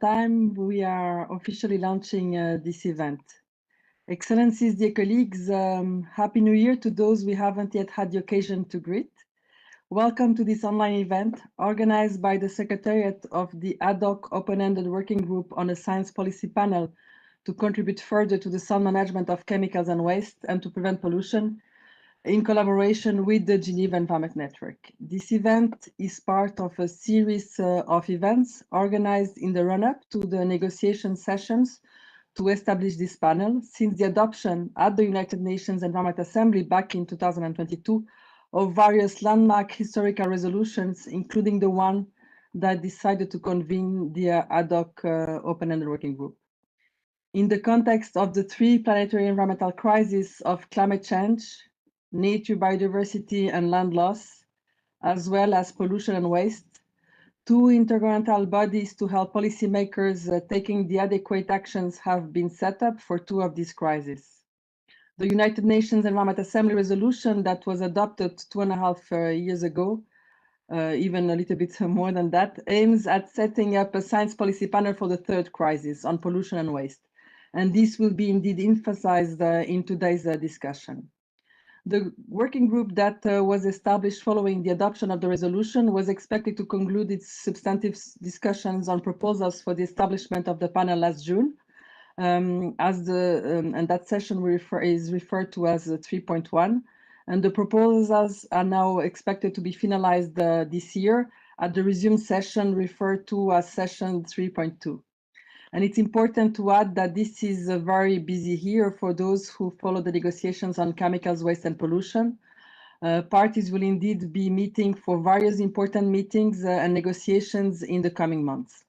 time we are officially launching this event. Excellencies, dear colleagues, Happy New Year to those we haven't yet had the occasion to greet. Welcome to this online event organized by the Secretariat of the Ad Hoc Open-Ended Working Group on a Science Policy Panel to contribute further to the sound management of chemicals and waste and to prevent pollution, in collaboration with the Geneva Environment Network. This event is part of a series of events organized in the run-up to the negotiation sessions to establish this panel since the adoption at the United Nations Environment Assembly back in 2022 of various landmark historical resolutions, including the one that decided to convene the ad hoc open-ended working group. In the context of the three planetary environmental crises of climate change, nature, biodiversity, and land loss, as well as pollution and waste, two intergovernmental bodies to help policymakers taking the adequate actions have been set up for two of these crises. The United Nations Environment Assembly resolution that was adopted 2.5 years ago, even a little bit more than that, aims at setting up a science policy panel for the third crisis on pollution and waste. And this will be indeed emphasized in today's discussion. The working group that was established following the adoption of the resolution was expected to conclude its substantive discussions on proposals for the establishment of the panel last June, and that session is referred to as 3.1, and the proposals are now expected to be finalized this year at the resumed session referred to as session 3.2. And it's important to add that this is a very busy year for those who follow the negotiations on chemicals, waste, and pollution. Parties will indeed be meeting for various important meetings and negotiations in the coming months.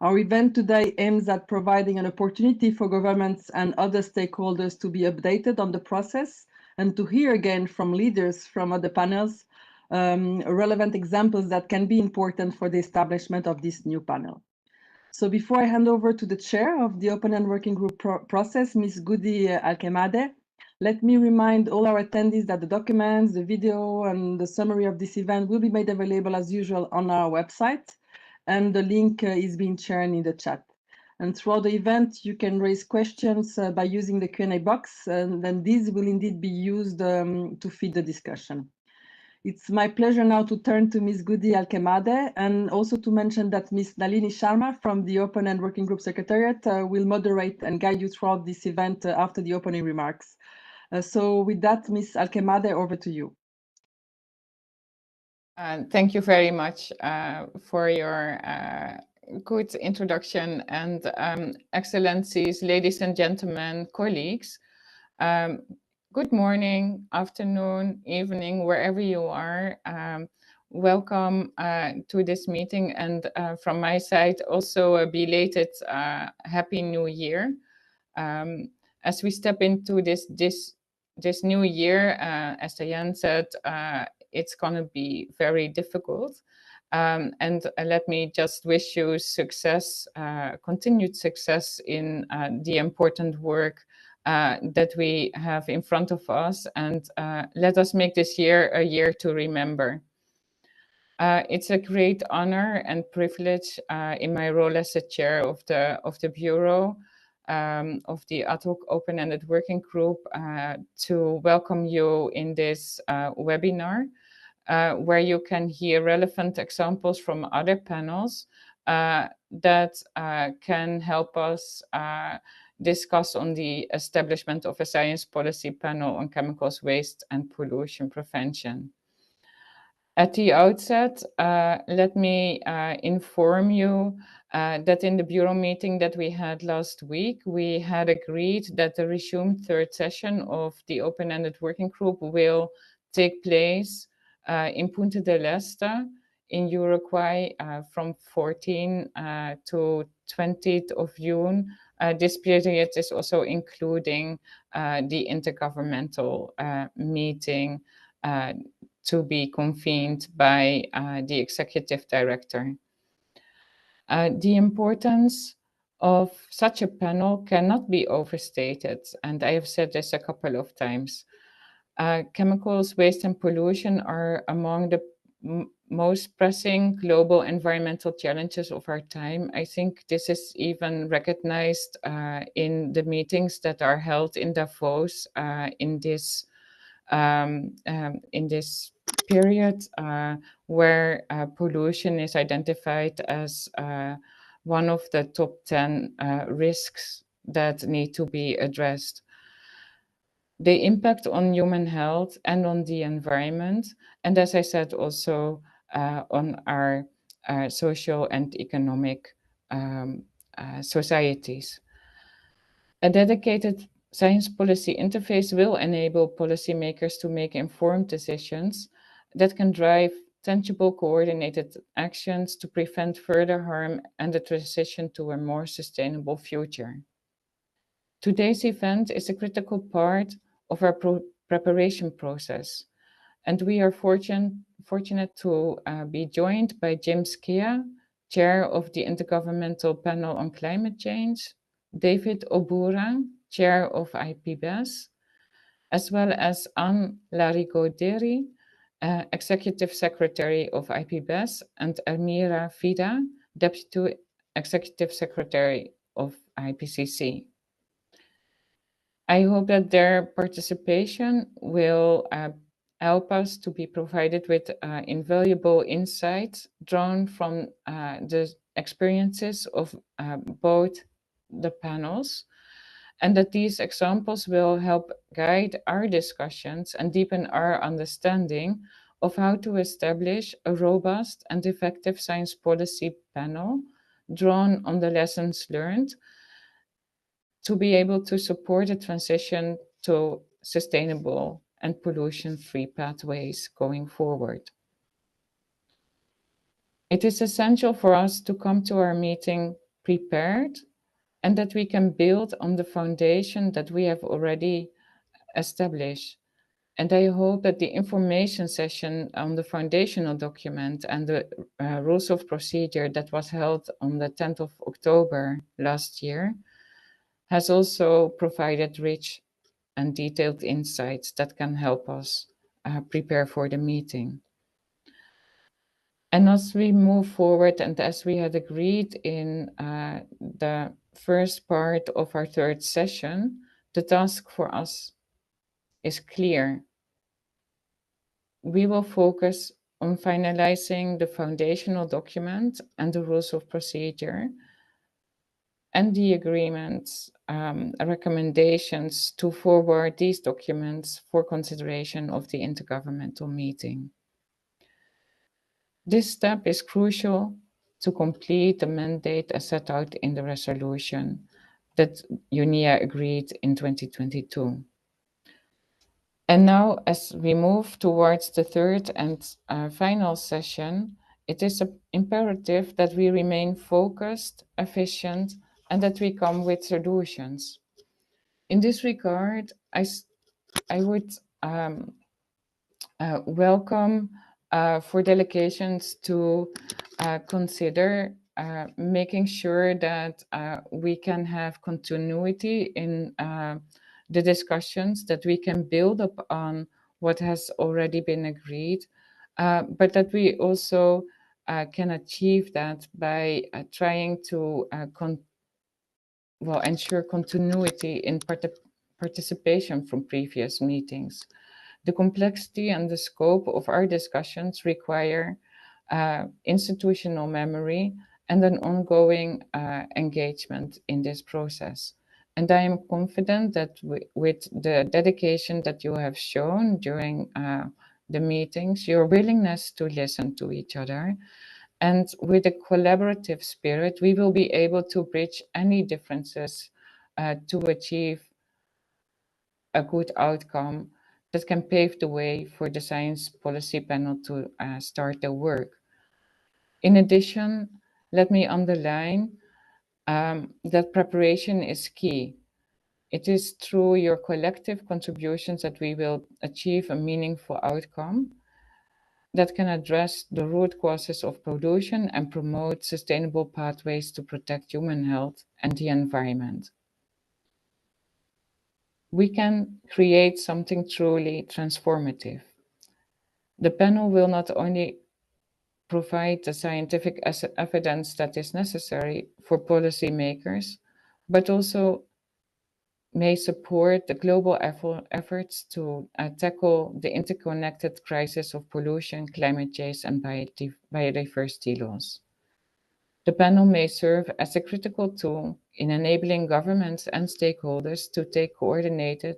Our event today aims at providing an opportunity for governments and other stakeholders to be updated on the process and to hear again from leaders from other panels relevant examples that can be important for the establishment of this new panel. So before I hand over to the chair of the Open-Ended Working Group process, Ms. Goody Alkemade, let me remind all our attendees that the documents, the video, and the summary of this event will be made available as usual on our website, and the link is being shared in the chat. And throughout the event, you can raise questions by using the Q&A box, and then these will indeed be used to feed the discussion. It's my pleasure now to turn to Ms. Goody Alkemade and also to mention that Ms. Nalini Sharma from the Open-Ended Working Group Secretariat will moderate and guide you throughout this event after the opening remarks. So with that, Ms. Alkemade, over to you. Thank you very much for your good introduction, and excellencies, ladies and gentlemen, colleagues. Good morning, afternoon, evening, wherever you are. Welcome to this meeting, and from my side, also a belated Happy New Year. As we step into this new year, as Diane said, it's going to be very difficult. And let me just wish you success, continued success in the important work that we have in front of us, and let us make this year a year to remember. It's a great honor and privilege in my role as the chair of the Bureau of the Ad Hoc Open-Ended Working Group to welcome you in this webinar, where you can hear relevant examples from other panels that can help us discuss on the establishment of a science policy panel on chemicals, waste, and pollution prevention. At the outset, let me inform you that in the Bureau meeting that we had last week, we had agreed that the resumed third session of the Open-Ended Working Group will take place in Punta del Este in Uruguay from 14 to 20th of June. This period is also including the intergovernmental meeting to be convened by the executive director. The importance of such a panel cannot be overstated, and I have said this a couple of times. Chemicals, waste, and pollution are among the most pressing global environmental challenges of our time. I think this is even recognized in the meetings that are held in Davos in this period, where pollution is identified as one of the top 10 risks that need to be addressed. The impact on human health and on the environment, and as I said, also on our social and economic societies. A dedicated science policy interface will enable policymakers to make informed decisions that can drive tangible, coordinated actions to prevent further harm and the transition to a more sustainable future. Today's event is a critical part of our preparation process, and we are fortunate to be joined by Jim Skia, Chair of the Intergovernmental Panel on Climate Change, David Obura, Chair of IPBES, as well as Anne Larigo-Deri, Executive Secretary of IPBES, and Amira Fida, Deputy Executive Secretary of IPCC. I hope that their participation will help us to be provided with invaluable insights drawn from the experiences of both the panels, and that these examples will help guide our discussions and deepen our understanding of how to establish a robust and effective science policy panel drawn on the lessons learned to be able to support a transition to sustainable and pollution-free pathways going forward. It is essential for us to come to our meeting prepared and that we can build on the foundation that we have already established. And I hope that the information session on the foundational document and the rules of procedure that was held on the 10th of October last year has also provided rich and detailed insights that can help us prepare for the meeting. And as we move forward, and as we had agreed in the first part of our third session, the task for us is clear. We will focus on finalizing the foundational document and the rules of procedure and the agreements, recommendations to forward these documents for consideration of the intergovernmental meeting. This step is crucial to complete the mandate as set out in the resolution that UNEA agreed in 2022. And now, as we move towards the third and final session, it is imperative that we remain focused, efficient, and that we come with solutions. In this regard, I would welcome for delegations to consider making sure that we can have continuity in the discussions, that we can build up on what has already been agreed, but that we also can achieve that by trying to ensure continuity in participation from previous meetings. The complexity and the scope of our discussions require institutional memory and an ongoing engagement in this process. And I am confident that with the dedication that you have shown during the meetings, your willingness to listen to each other, and with a collaborative spirit, we will be able to bridge any differences to achieve a good outcome that can pave the way for the Science Policy Panel to start their work. In addition, let me underline that preparation is key. It is through your collective contributions that we will achieve a meaningful outcome that can address the root causes of pollution and promote sustainable pathways to protect human health and the environment. We can create something truly transformative. The panel will not only provide the scientific evidence that is necessary for policymakers, but also may support the global efforts to tackle the interconnected crisis of pollution, climate change, and biodiversity loss. The panel may serve as a critical tool in enabling governments and stakeholders to take coordinated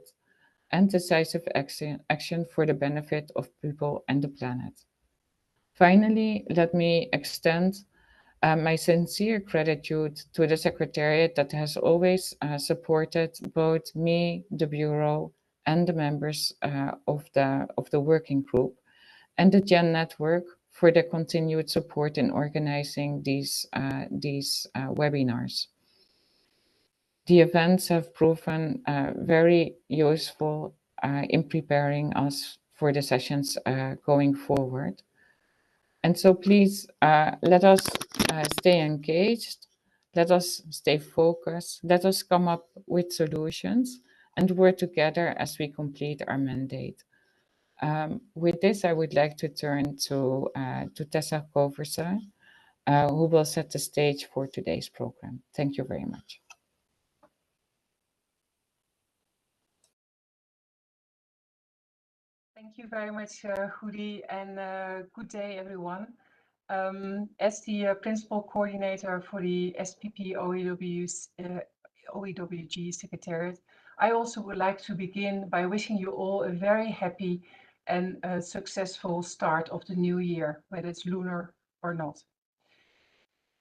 and decisive action for the benefit of people and the planet. Finally, let me extend my sincere gratitude to the Secretariat that has always supported both me, the Bureau, and the members of the working group, and the GEN Network for their continued support in organizing these webinars. The events have proven very useful in preparing us for the sessions going forward. And so please let us stay engaged, let us stay focused, let us come up with solutions and work together as we complete our mandate. With this, I would like to turn to Tessa Koversa, who will set the stage for today's program. Thank you very much. Thank you very much, Goody, and good day, everyone. As the Principal Coordinator for the SPP OEWG Secretariat, I also would like to begin by wishing you all a very happy and successful start of the new year, whether it's lunar or not.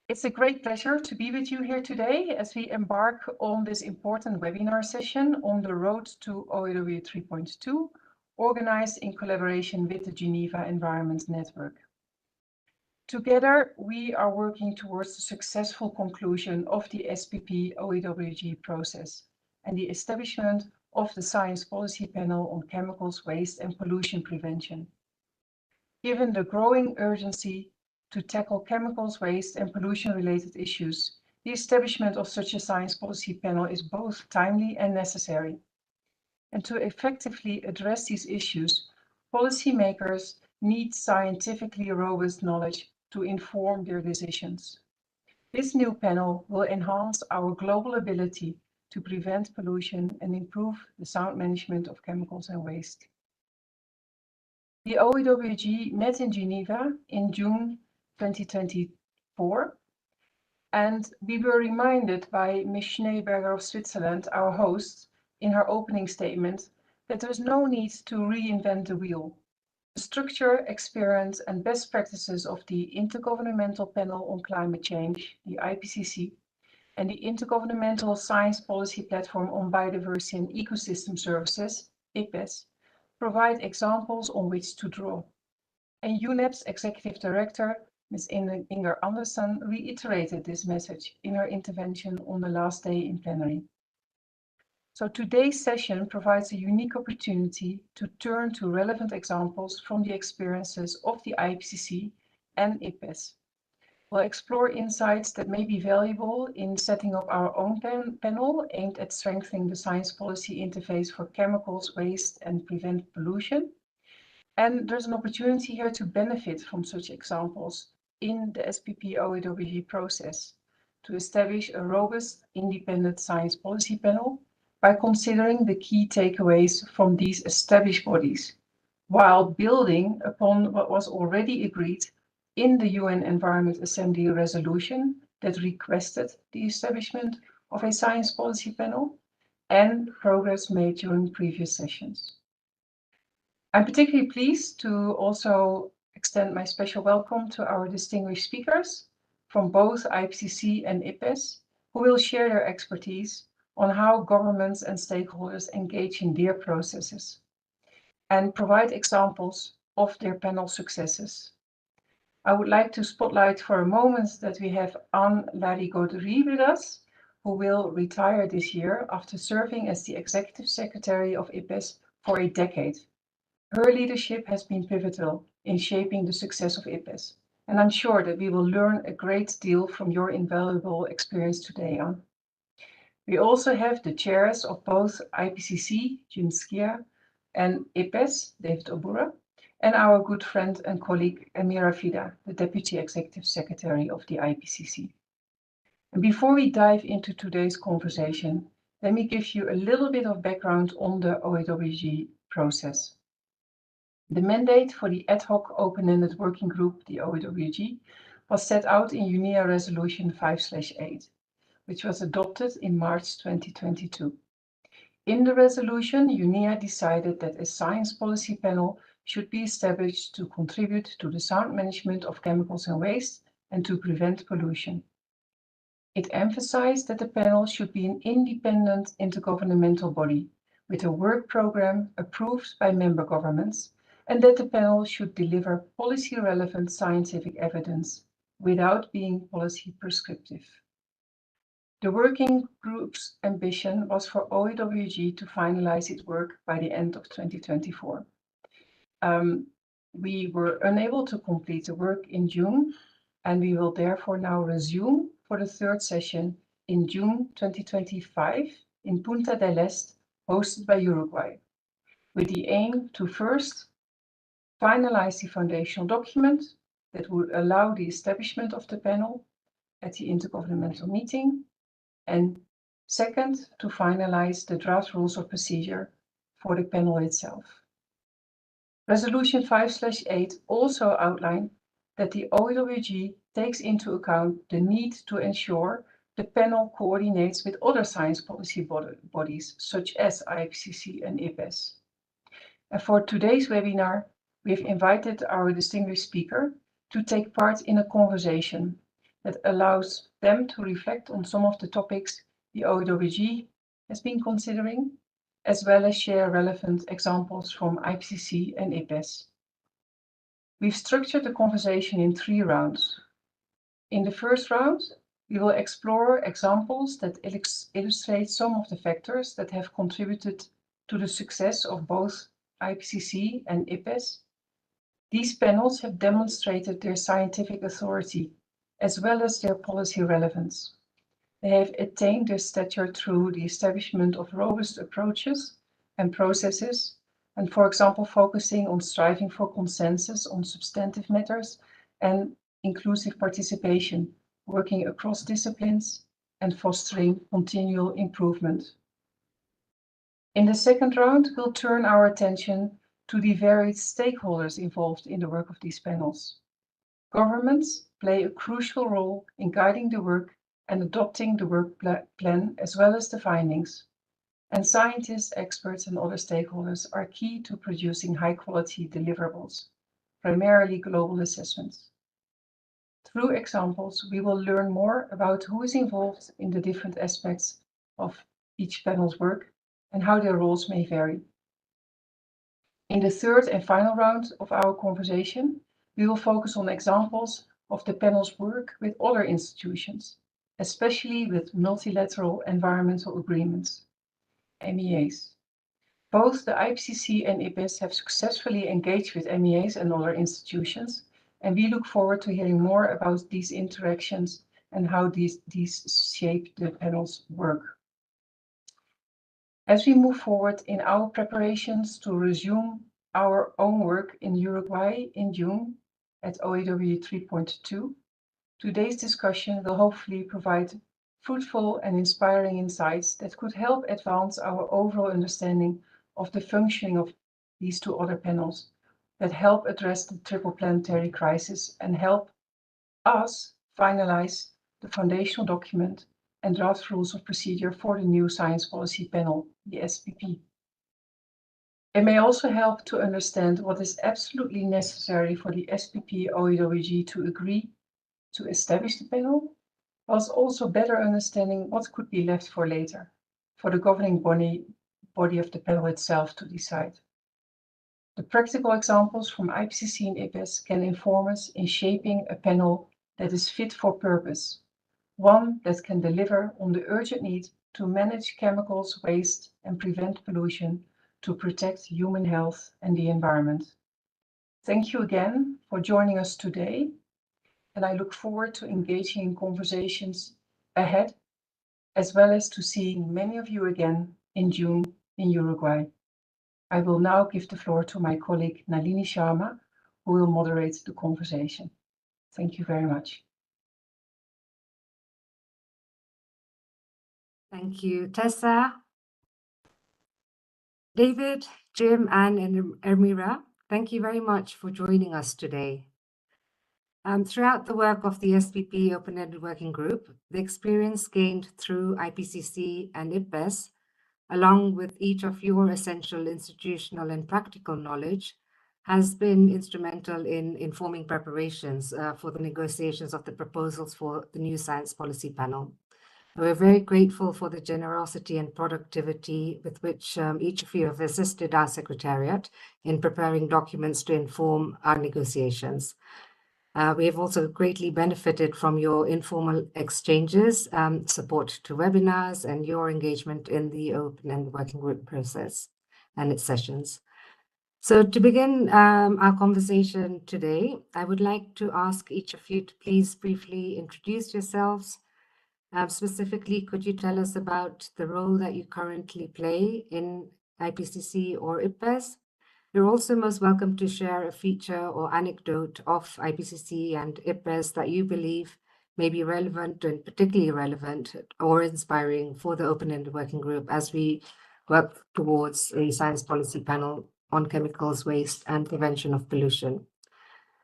It's a great pleasure to be with you here today as we embark on this important webinar session on the road to OEWG 3.2, organized in collaboration with the Geneva Environment Network. Together, we are working towards the successful conclusion of the SPP OEWG process and the establishment of the Science Policy Panel on Chemicals, Waste and Pollution Prevention. Given the growing urgency to tackle chemicals, waste and pollution-related issues, the establishment of such a Science Policy Panel is both timely and necessary. And to effectively address these issues, policymakers need scientifically robust knowledge to inform their decisions. This new panel will enhance our global ability to prevent pollution and improve the sound management of chemicals and waste. The OEWG met in Geneva in June 2024, and we were reminded by Ms. Schneeberger of Switzerland, our host, in her opening statement, that there is no need to reinvent the wheel. The structure, experience, and best practices of the Intergovernmental Panel on Climate Change, the IPCC, and the Intergovernmental Science Policy Platform on Biodiversity and Ecosystem Services, IPBES, provide examples on which to draw. And UNEP's Executive Director, Ms. Inger Andersen, reiterated this message in her intervention on the last day in plenary. So today's session provides a unique opportunity to turn to relevant examples from the experiences of the IPCC and IPBES. We'll explore insights that may be valuable in setting up our own panel aimed at strengthening the science policy interface for chemicals, waste, and prevent pollution. And there's an opportunity here to benefit from such examples in the SPP OEWG process to establish a robust, independent science policy panel by considering the key takeaways from these established bodies, while building upon what was already agreed in the UN Environment Assembly resolution that requested the establishment of a science policy panel and progress made during previous sessions. I'm particularly pleased to also extend my special welcome to our distinguished speakers from both IPCC and IPBES, who will share their expertise on how governments and stakeholders engage in their processes and provide examples of their panel successes. I would like to spotlight for a moment that we have Anne Larigauderie with us, who will retire this year after serving as the Executive Secretary of IPBES for a decade. Her leadership has been pivotal in shaping the success of IPBES, and I'm sure that we will learn a great deal from your invaluable experience today, Anne. We also have the chairs of both IPCC, Jim Skia, and IPBES, David Obura, and our good friend and colleague Amira Fida, the Deputy Executive Secretary of the IPCC. And before we dive into today's conversation, let me give you a little bit of background on the OEWG process. The mandate for the ad hoc open-ended working group, the OEWG, was set out in UNEA Resolution 5/8, which was adopted in March 2022. In the resolution, UNEA decided that a science policy panel should be established to contribute to the sound management of chemicals and waste and to prevent pollution. It emphasized that the panel should be an independent intergovernmental body with a work program approved by member governments, and that the panel should deliver policy-relevant scientific evidence without being policy prescriptive. The working group's ambition was for OEWG to finalize its work by the end of 2024. We were unable to complete the work in June, and we will therefore now resume for the third session in June 2025 in Punta del Este, hosted by Uruguay, with the aim to first finalize the foundational document that would allow the establishment of the panel at the intergovernmental meeting, and second, to finalize the draft rules of procedure for the panel itself. Resolution 5/8 also outlined that the OEWG takes into account the need to ensure the panel coordinates with other science policy bodies, such as IPCC and IPBES. And for today's webinar, we've invited our distinguished speaker to take part in a conversation that allows them to reflect on some of the topics the OEWG has been considering, as well as share relevant examples from IPCC and IPBES. We've structured the conversation in 3 rounds. In the first round, we will explore examples that illustrate some of the factors that have contributed to the success of both IPCC and IPBES. These panels have demonstrated their scientific authority as well as their policy relevance. They have attained their stature through the establishment of robust approaches and processes, and for example, focusing on striving for consensus on substantive matters and inclusive participation, working across disciplines and fostering continual improvement. In the second round, we'll turn our attention to the varied stakeholders involved in the work of these panels. Governments play a crucial role in guiding the work and adopting the work plan as well as the findings. And scientists, experts, and other stakeholders are key to producing high-quality deliverables, primarily global assessments. Through examples, we will learn more about who is involved in the different aspects of each panel's work and how their roles may vary. In the third and final round of our conversation, we will focus on examples of the panel's work with other institutions, especially with multilateral environmental agreements, MEAs. Both the IPCC and IPBES have successfully engaged with MEAs and other institutions, and we look forward to hearing more about these interactions and how these shape the panel's work. As we move forward in our preparations to resume our own work in Uruguay in June at OEWG 3.2, today's discussion will hopefully provide fruitful and inspiring insights that could help advance our overall understanding of the functioning of these 2 other panels that help address the triple planetary crisis and help us finalize the foundational document and draft rules of procedure for the new science policy panel, the SPP. It may also help to understand what is absolutely necessary for the SPP OEWG to agree to establish the panel, whilst also better understanding what could be left for later, for the governing body of the panel itself to decide. The practical examples from IPCC and IPBES can inform us in shaping a panel that is fit for purpose, one that can deliver on the urgent need to manage chemicals, waste, and prevent pollution to protect human health and the environment. Thank you again for joining us today, and I look forward to engaging in conversations ahead, as well as to seeing many of you again in June in Uruguay. I will now give the floor to my colleague Nalini Sharma, who will moderate the conversation. Thank you very much. Thank you, Tessa, David, Jim, Anne, and Ermira. Thank you very much for joining us today. Throughout the work of the SPP Open-Ended Working Group, the experience gained through IPCC and IPBES, along with each of your essential institutional and practical knowledge, has been instrumental in informing preparations for the negotiations of the proposals for the new Science Policy Panel. We're very grateful for the generosity and productivity with which each of you have assisted our Secretariat in preparing documents to inform our negotiations. We have also greatly benefited from your informal exchanges, support to webinars, and your engagement in the Open-Ended Working Group process and its sessions. So to begin our conversation today, I would like to ask each of you to please briefly introduce yourselves. Specifically, could you tell us about the role that you currently play in IPCC or IPBES? You're also most welcome to share a feature or anecdote of IPCC and IPBES that you believe may be relevant and particularly relevant or inspiring for the Open-Ended Working Group as we work towards a Science Policy Panel on chemicals, waste, and prevention of pollution.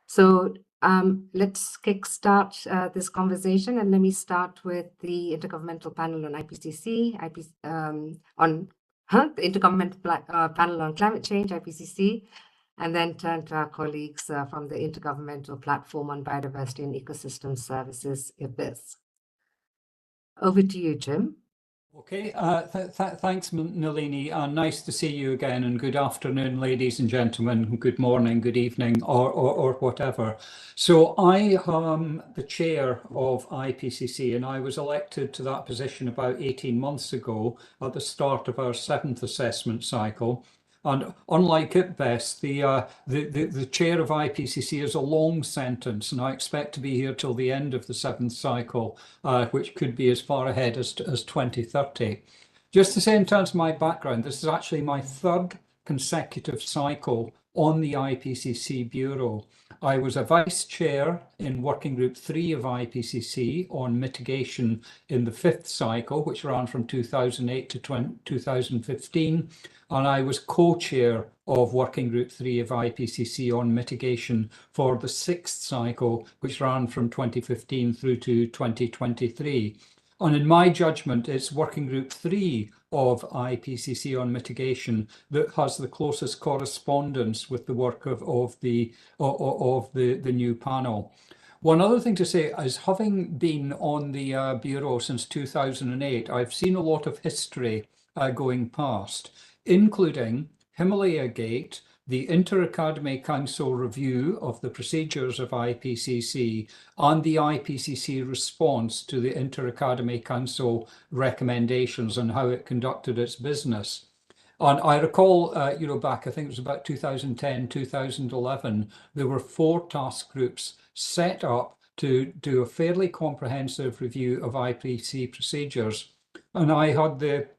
So let's kickstart this conversation, and let me start with the Intergovernmental Panel on IPCC, the Intergovernmental Panel on Climate Change, IPCC, and then turn to our colleagues from the Intergovernmental Platform on Biodiversity and Ecosystem Services, IPBES. Over to you, Jim. Okay, thanks, Nalini. Nice to see you again, and good afternoon, ladies and gentlemen. Good morning, good evening, or whatever. So I am the chair of IPCC, and I was elected to that position about 18 months ago at the start of our 7th assessment cycle. And unlike IPBES, the chair of IPCC is a long sentence, and I expect to be here till the end of the 7th cycle, which could be as far ahead as 2030. Just to say, in terms of my background, this is actually my 3rd consecutive cycle on the IPCC Bureau. I was a vice chair in Working Group 3 of IPCC on mitigation in the 5th cycle, which ran from 2008 to 2015. And I was co-chair of Working Group 3 of IPCC on mitigation for the 6th cycle, which ran from 2015 through to 2023. And in my judgment, it's Working Group 3 of IPCC on mitigation that has the closest correspondence with the work of the new panel. One other thing to say is, having been on the Bureau since 2008, I've seen a lot of history going past, including Himalaya Gate, the Inter-Academy Council review of the procedures of IPCC, and the IPCC response to the Inter-Academy Council recommendations on how it conducted its business. And I recall, back, I think it was about 2010, 2011, there were 4 task groups set up to do a fairly comprehensive review of IPCC procedures. And I had the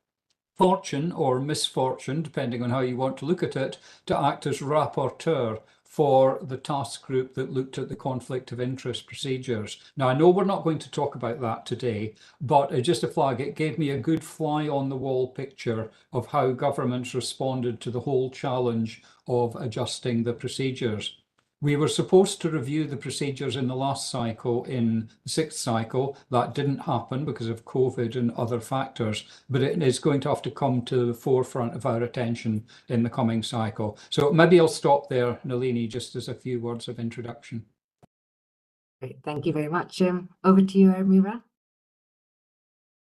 fortune or misfortune, depending on how you want to look at it, to act as rapporteur for the task group that looked at the conflict of interest procedures. Now, I know we're not going to talk about that today, but just a flag, it gave me a good fly on the wall picture of how governments responded to the whole challenge of adjusting the procedures. We were supposed to review the procedures in the last cycle, in the 6th cycle. That didn't happen because of COVID and other factors, but it is going to have to come to the forefront of our attention in the coming cycle. So maybe I'll stop there, Nalini, just as a few words of introduction. Great. Thank you very much, Jim. Over to you, Ermira.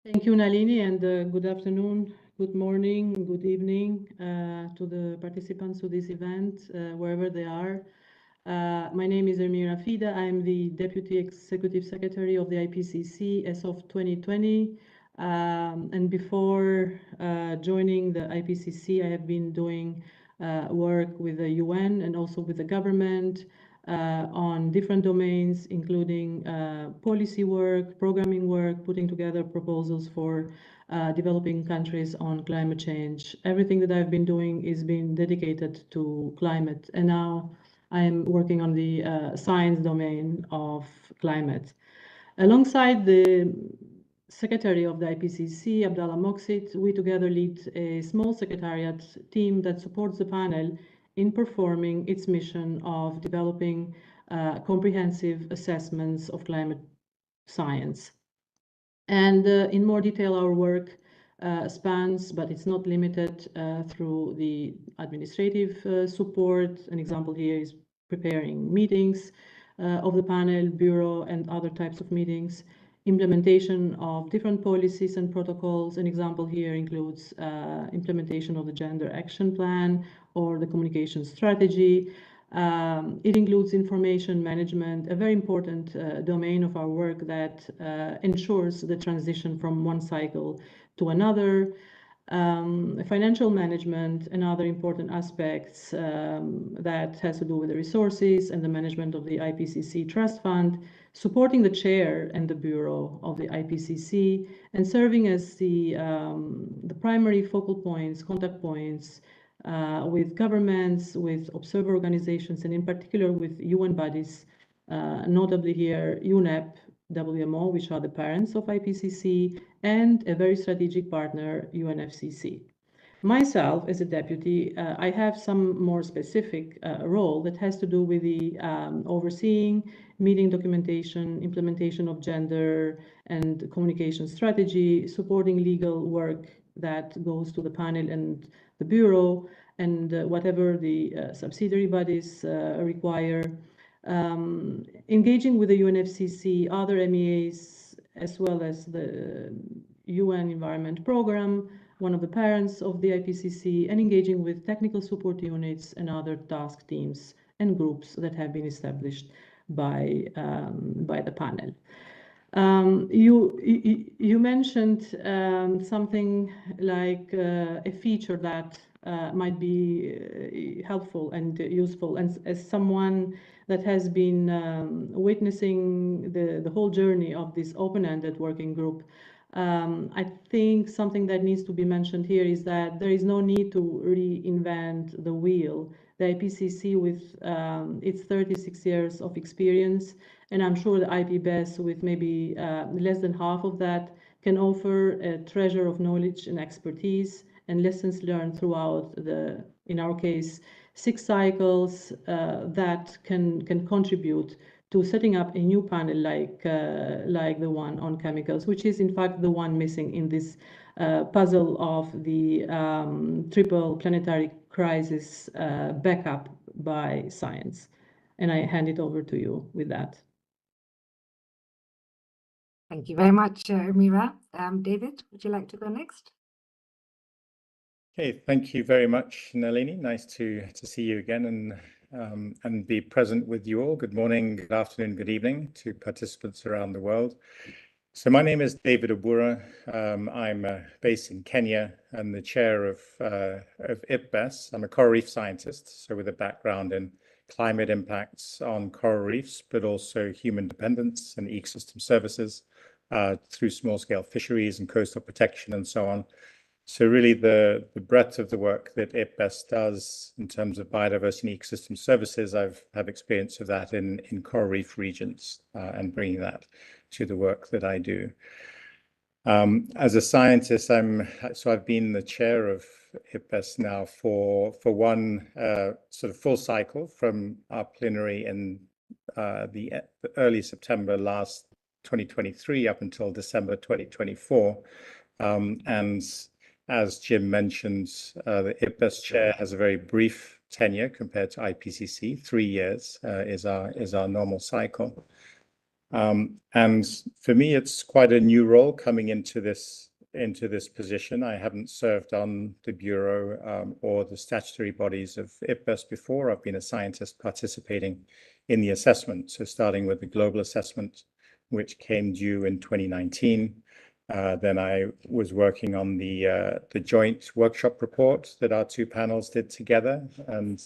Thank you, Nalini, and good afternoon, good morning, good evening to the participants to this event, wherever they are. My name is Ermira Fida. I am the Deputy Executive Secretary of the IPCC as of 2020. And before joining the IPCC, I have been doing work with the UN and also with the government on different domains, including policy work, programming work, putting together proposals for developing countries on climate change. Everything that I've been doing is being dedicated to climate. And now I am working on the science domain of climate. Alongside the Secretary of the IPCC, Abdallah Moxit, we together lead a small secretariat team that supports the panel in performing its mission of developing comprehensive assessments of climate science. And in more detail, our work spans, but it's not limited through the administrative support. An example here is preparing meetings of the panel, bureau, and other types of meetings, implementation of different policies and protocols. An example here includes implementation of the Gender Action Plan or the communication strategy. It includes information management, a very important domain of our work that ensures the transition from one cycle to another. Financial management and other important aspects that has to do with the resources and the management of the IPCC Trust Fund, supporting the chair and the bureau of the IPCC, and serving as the primary focal points, contact points with governments, with observer organizations, and in particular with UN bodies, notably here UNEP, WMO, which are the parents of IPCC, and a very strategic partner, UNFCCC. Myself, as a deputy, I have some more specific role that has to do with the overseeing meeting documentation, implementation of gender and communication strategy, supporting legal work that goes to the panel and the bureau, and whatever the subsidiary bodies require. Engaging with the UNFCCC, other MEAs, as well as the UN Environment Programme, one of the parents of the IPCC, and engaging with technical support units and other task teams and groups that have been established by the panel. You mentioned something like a feature that might be helpful and useful, and as someone that has been witnessing the whole journey of this open-ended working group, I think something that needs to be mentioned here is that there is no need to reinvent the wheel. The IPCC, with its 36 years of experience, and I'm sure the IPBES, with maybe less than half of that, can offer a treasure of knowledge and expertise and lessons learned throughout the, in our case, 6 cycles that can contribute to setting up a new panel like the one on chemicals, which is in fact the one missing in this puzzle of the triple planetary crisis backup by science. And I hand it over to you with that. Thank you very much, Mira. David, would you like to go next? Okay, thank you very much, Nalini. Nice to see you again and be present with you all. Good morning, good afternoon, good evening to participants around the world. So my name is David Obura. I'm based in Kenya and the chair of IPBES. I'm a coral reef scientist, so with a background in climate impacts on coral reefs, but also human dependence and ecosystem services through small-scale fisheries and coastal protection and so on. So really the breadth of the work that IPBES does in terms of biodiversity and ecosystem services, I've experience of that in coral reef regions and bringing that to the work that I do. As a scientist, I've been the chair of IPBES now for one sort of full cycle from our plenary in the early September last 2023 up until December 2024. And as Jim mentioned, the IPBES chair has a very brief tenure compared to IPCC. 3 years is our normal cycle. And for me, it's quite a new role coming into this position. I haven't served on the bureau or the statutory bodies of IPBES before. I've been a scientist participating in the assessment. So starting with the global assessment, which came due in 2019. Then I was working on the joint workshop report that our 2 panels did together and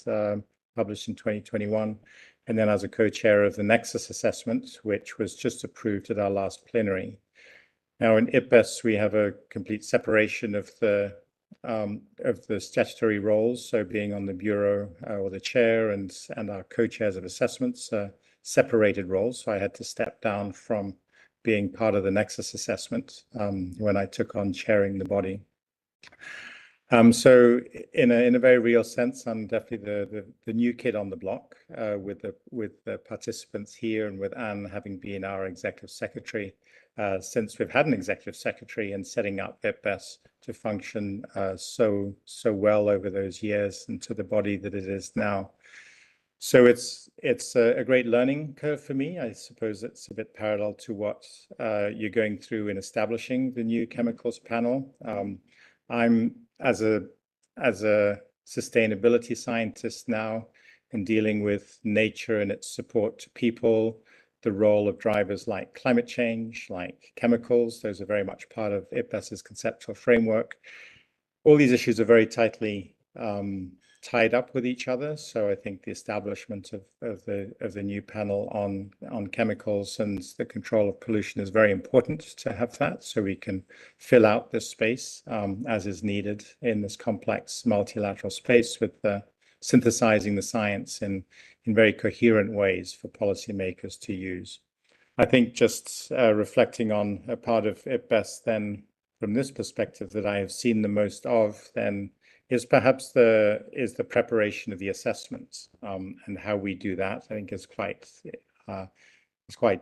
published in 2021. And then as a co-chair of the Nexus assessment, which was just approved at our last plenary. Now in IPBES, we have a complete separation of the the statutory roles, so being on the bureau or the chair and our co-chairs of assessments, separated roles. So I had to step down from being part of the Nexus assessment when I took on chairing the body. So in a very real sense, I'm definitely the new kid on the block with the participants here, and with Anne having been our executive secretary since we've had an executive secretary, and setting up IPBES to function so well over those years and to the body that it is now. So it's a great learning curve for me. I suppose it's a bit parallel to what you're going through in establishing the new chemicals panel. I'm as a sustainability scientist now, and dealing with nature and its support to people, the role of drivers like climate change, like chemicals. Those are very much part of IPBES's conceptual framework. All these issues are very tightly tied up with each other. So I think the establishment of the new panel on chemicals and the control of pollution is very important to have that, so we can fill out this space as is needed in this complex multilateral space, with synthesizing the science in very coherent ways for policymakers to use. I think just reflecting on a part of IPBES then from this perspective that I have seen the most of then is perhaps the preparation of the assessments, and how we do that. I think is quite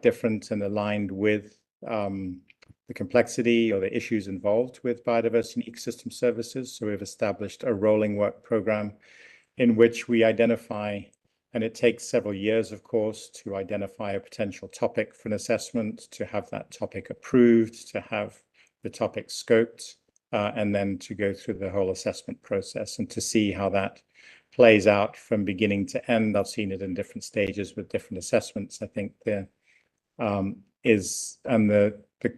different and aligned with the complexity or the issues involved with biodiversity and ecosystem services. So we've established a rolling work program in which we identify, and it takes several years, of course, to identify a potential topic for an assessment, to have that topic approved, to have the topic scoped, and then to go through the whole assessment process and to see how that plays out from beginning to end. I've seen it in different stages with different assessments. I think the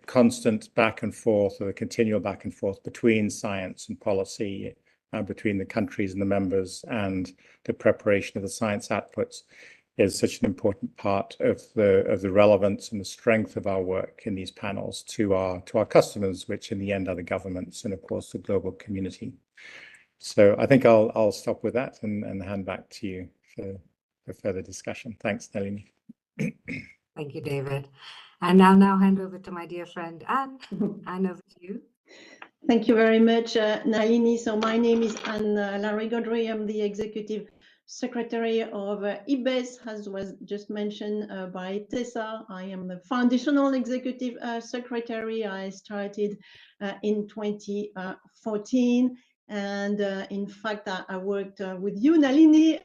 constant back and forth, or the continual back and forth between science and policy, between the countries and the members, and the preparation of the science outputs is such an important part of the relevance and the strength of our work in these panels to our customers, which in the end are the governments and of course the global community. So I think I'll stop with that and hand back to you for further discussion. Thanks, Nalini. Thank you, David. And I'll now hand over to my dear friend Anne. Anne, over to you. Thank you very much, Nalini. So my name is Anne Larry-Gaudry. I'm the Executive Secretary of IPBES, as was just mentioned by Tessa. I am the Foundational Executive Secretary. I started in 2014. And in fact, I worked with you, Nalini,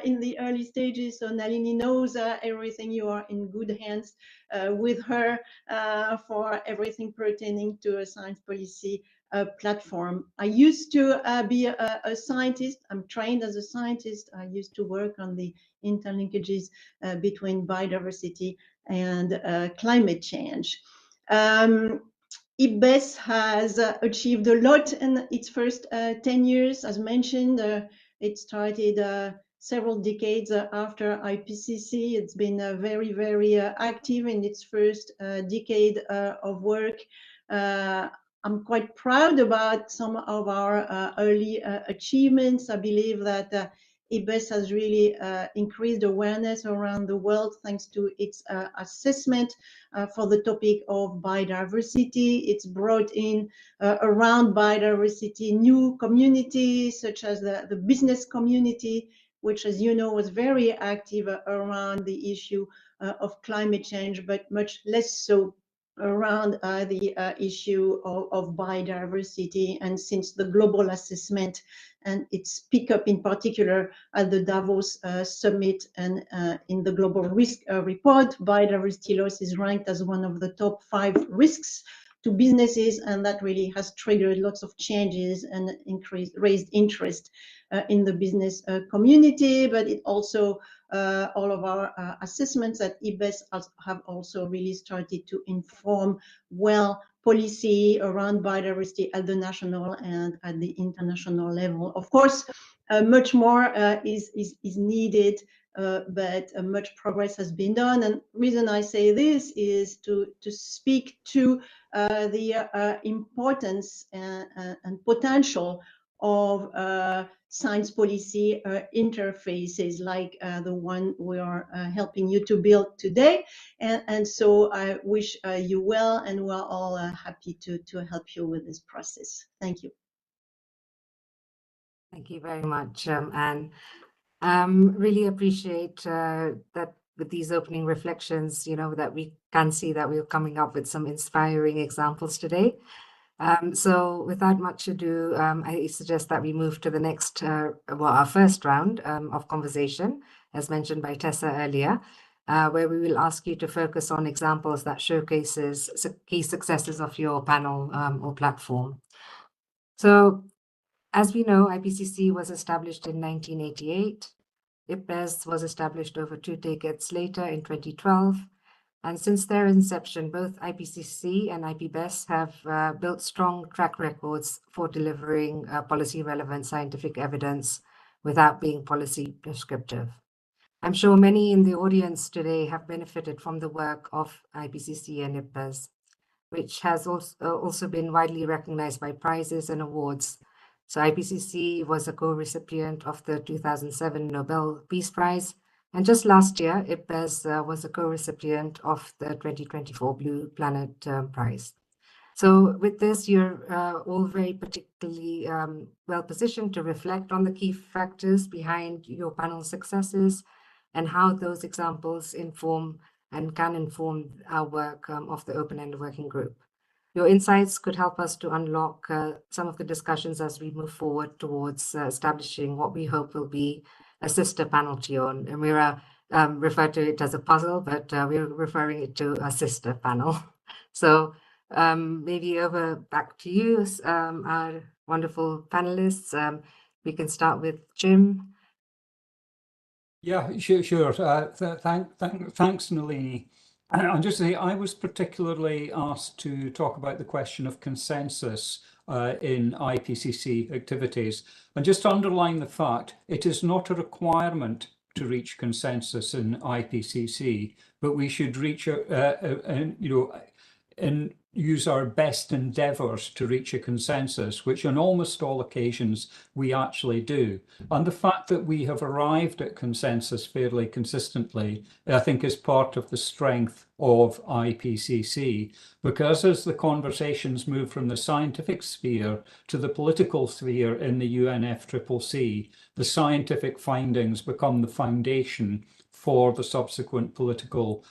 in the early stages. So Nalini knows everything. You are in good hands with her for everything pertaining to a science policy platform. I used to be a scientist. I'm trained as a scientist. I used to work on the interlinkages between biodiversity and climate change. IPBES has achieved a lot in its first 10 years. As mentioned, it started several decades after IPCC. It's been very, very active in its first decade of work. I'm quite proud about some of our early achievements. I believe that IPBES has really increased awareness around the world thanks to its assessment for the topic of biodiversity. It's brought in around biodiversity new communities such as the business community, which, as you know, was very active around the issue of climate change, but much less so around the issue of biodiversity. And since the global assessment and its pickup in particular at the Davos summit and in the global risk report, biodiversity loss is ranked as one of the top 5 risks to businesses, and that really has triggered lots of changes and raised interest in the business community. But it also all of our assessments at IPBES have also really started to inform well policy around biodiversity at the national and at the international level. Of course, much more is needed but much progress has been done. And reason I say this is to speak to the importance and potential of science policy interfaces like the one we are helping you to build today. And so I wish you well, and we're all happy to help you with this process. Thank you. Thank you very much, Anne. Really appreciate that with these opening reflections, that we can see that we're coming up with some inspiring examples today. So without much ado, I suggest that we move to the next, our first round of conversation, as mentioned by Tessa earlier, where we will ask you to focus on examples that showcases key successes of your panel or platform. So, as we know, IPCC was established in 1988. IPBES was established over 2 decades later in 2012. And since their inception, both IPCC and IPBES have built strong track records for delivering policy-relevant scientific evidence without being policy prescriptive. I'm sure many in the audience today have benefited from the work of IPCC and IPBES, which has also been widely recognized by prizes and awards. So IPCC was a co-recipient of the 2007 Nobel Peace Prize, and just last year, IPBES was a co-recipient of the 2024 Blue Planet Prize. So with this, you're all very particularly well positioned to reflect on the key factors behind your panel successes and how those examples inform and can inform our work of the Open-Ended Working Group. Your insights could help us to unlock some of the discussions as we move forward towards establishing what we hope will be a sister panel to you. And Amira referred to it as a puzzle, but we're referring it to a sister panel. So maybe back to you, our wonderful panelists. We can start with Jim. Yeah, sure. Thanks, Nalini. And just say, I was particularly asked to talk about the question of consensus in IPCC activities. And just to underline the fact, it is not a requirement to reach consensus in IPCC, but we should reach and use our best endeavours to reach a consensus, which on almost all occasions we actually do. And the fact that we have arrived at consensus fairly consistently, I think, is part of the strength of IPCC, because as the conversations move from the scientific sphere to the political sphere in the UNFCCC, the scientific findings become the foundation for the subsequent political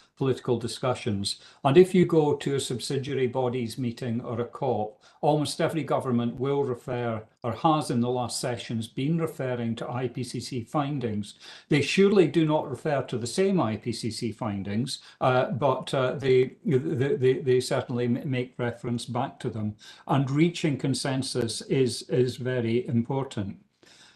discussions. And if you go to a subsidiary bodies meeting or a COP, almost every government will refer, or has in the last sessions been referring, to IPCC findings. They surely do not refer to the same IPCC findings, but they certainly make reference back to them. And reaching consensus is very important.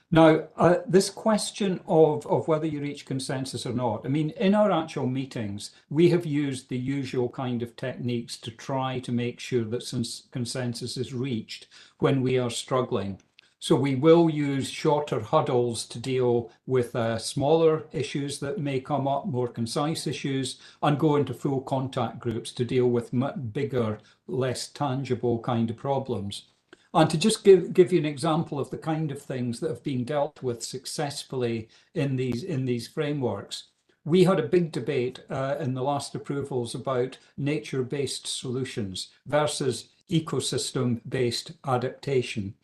Now, this question of whether you reach consensus or not, I mean, in our actual meetings, we have used the usual kind of techniques to try to make sure that consensus is reached when we are struggling. So we will use shorter huddles to deal with smaller issues that may come up, more concise issues, and go into full contact groups to deal with much bigger, less tangible kind of problems. And to just give you an example of the kind of things that have been dealt with successfully in these frameworks, we had a big debate in the last approvals about nature-based solutions versus ecosystem-based adaptation.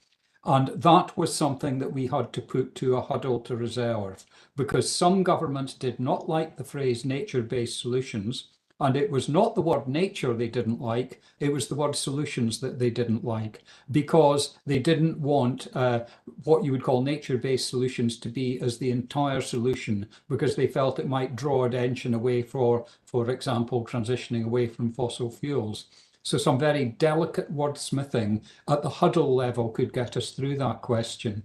And that was something that we had to put to a huddle to reserve, because some governments did not like the phrase nature-based solutions. And it was not the word nature they didn't like, it was the word solutions that they didn't like, because they didn't want what you would call nature-based solutions to be as the entire solution, because they felt it might draw attention away for example, transitioning away from fossil fuels. So some very delicate wordsmithing at the huddle level could get us through that question.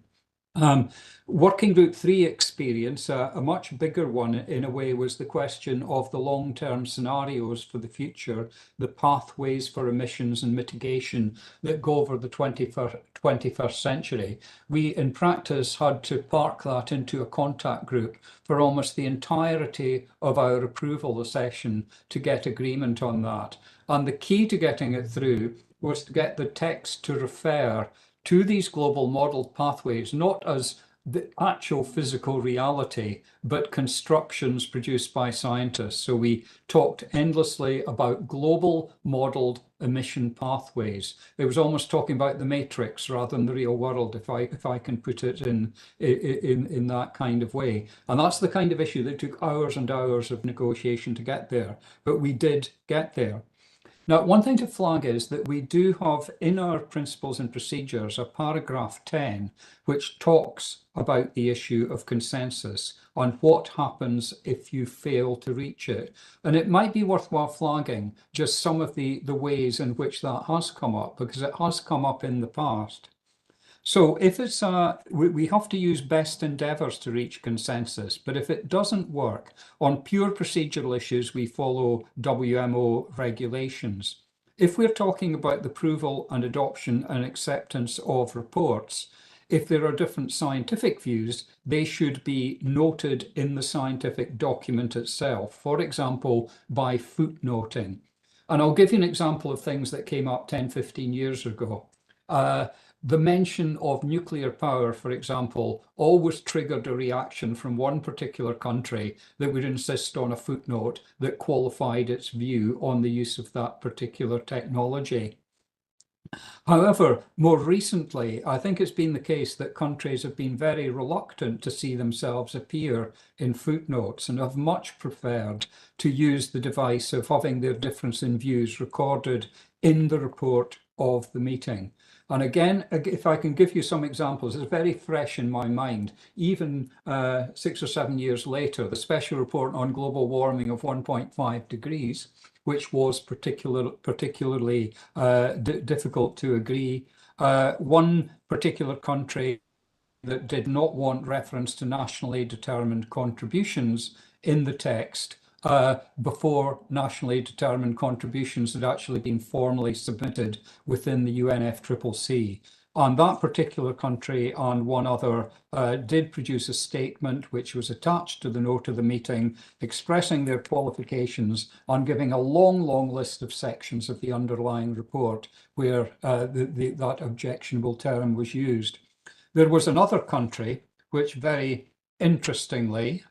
Working Group 3 experience, a much bigger one in a way, was the question of the long-term scenarios for the future, the pathways for emissions and mitigation that go over the 21st century. We, in practice, had to park that into a contact group for almost the entirety of our approval session to get agreement on that. And the key to getting it through was to get the text to refer to these global modeled pathways, not as the actual physical reality, but constructions produced by scientists. So we talked endlessly about global modeled emission pathways. It was almost talking about the matrix rather than the real world, if I can put it in that kind of way. And that's the kind of issue that took hours and hours of negotiation to get there, but we did get there. Now, one thing to flag is that we do have in our principles and procedures a paragraph 10, which talks about the issue of consensus on what happens if you fail to reach it. And it might be worthwhile flagging just some of the ways in which that has come up, because it has come up in the past. So if it's we have to use best endeavours to reach consensus, but if it doesn't work on pure procedural issues, we follow WMO regulations. If we're talking about the approval and adoption and acceptance of reports, if there are different scientific views, they should be noted in the scientific document itself, for example, by footnoting. And I'll give you an example of things that came up 10, 15 years ago. The mention of nuclear power, for example, always triggered a reaction from one particular country that would insist on a footnote that qualified its view on the use of that particular technology. However, more recently, I think it's been the case that countries have been very reluctant to see themselves appear in footnotes and have much preferred to use the device of having their difference in views recorded in the report of the meeting. And again, if I can give you some examples, it's very fresh in my mind. Even 6 or 7 years later, the special report on global warming of 1.5 degrees, which was particularly difficult to agree. One particular country that did not want reference to nationally determined contributions in the text before nationally determined contributions had actually been formally submitted within the UNFCCC. And that particular country and one other did produce a statement which was attached to the note of the meeting expressing their qualifications and giving a long, long list of sections of the underlying report where that objectionable term was used. There was another country which very interestingly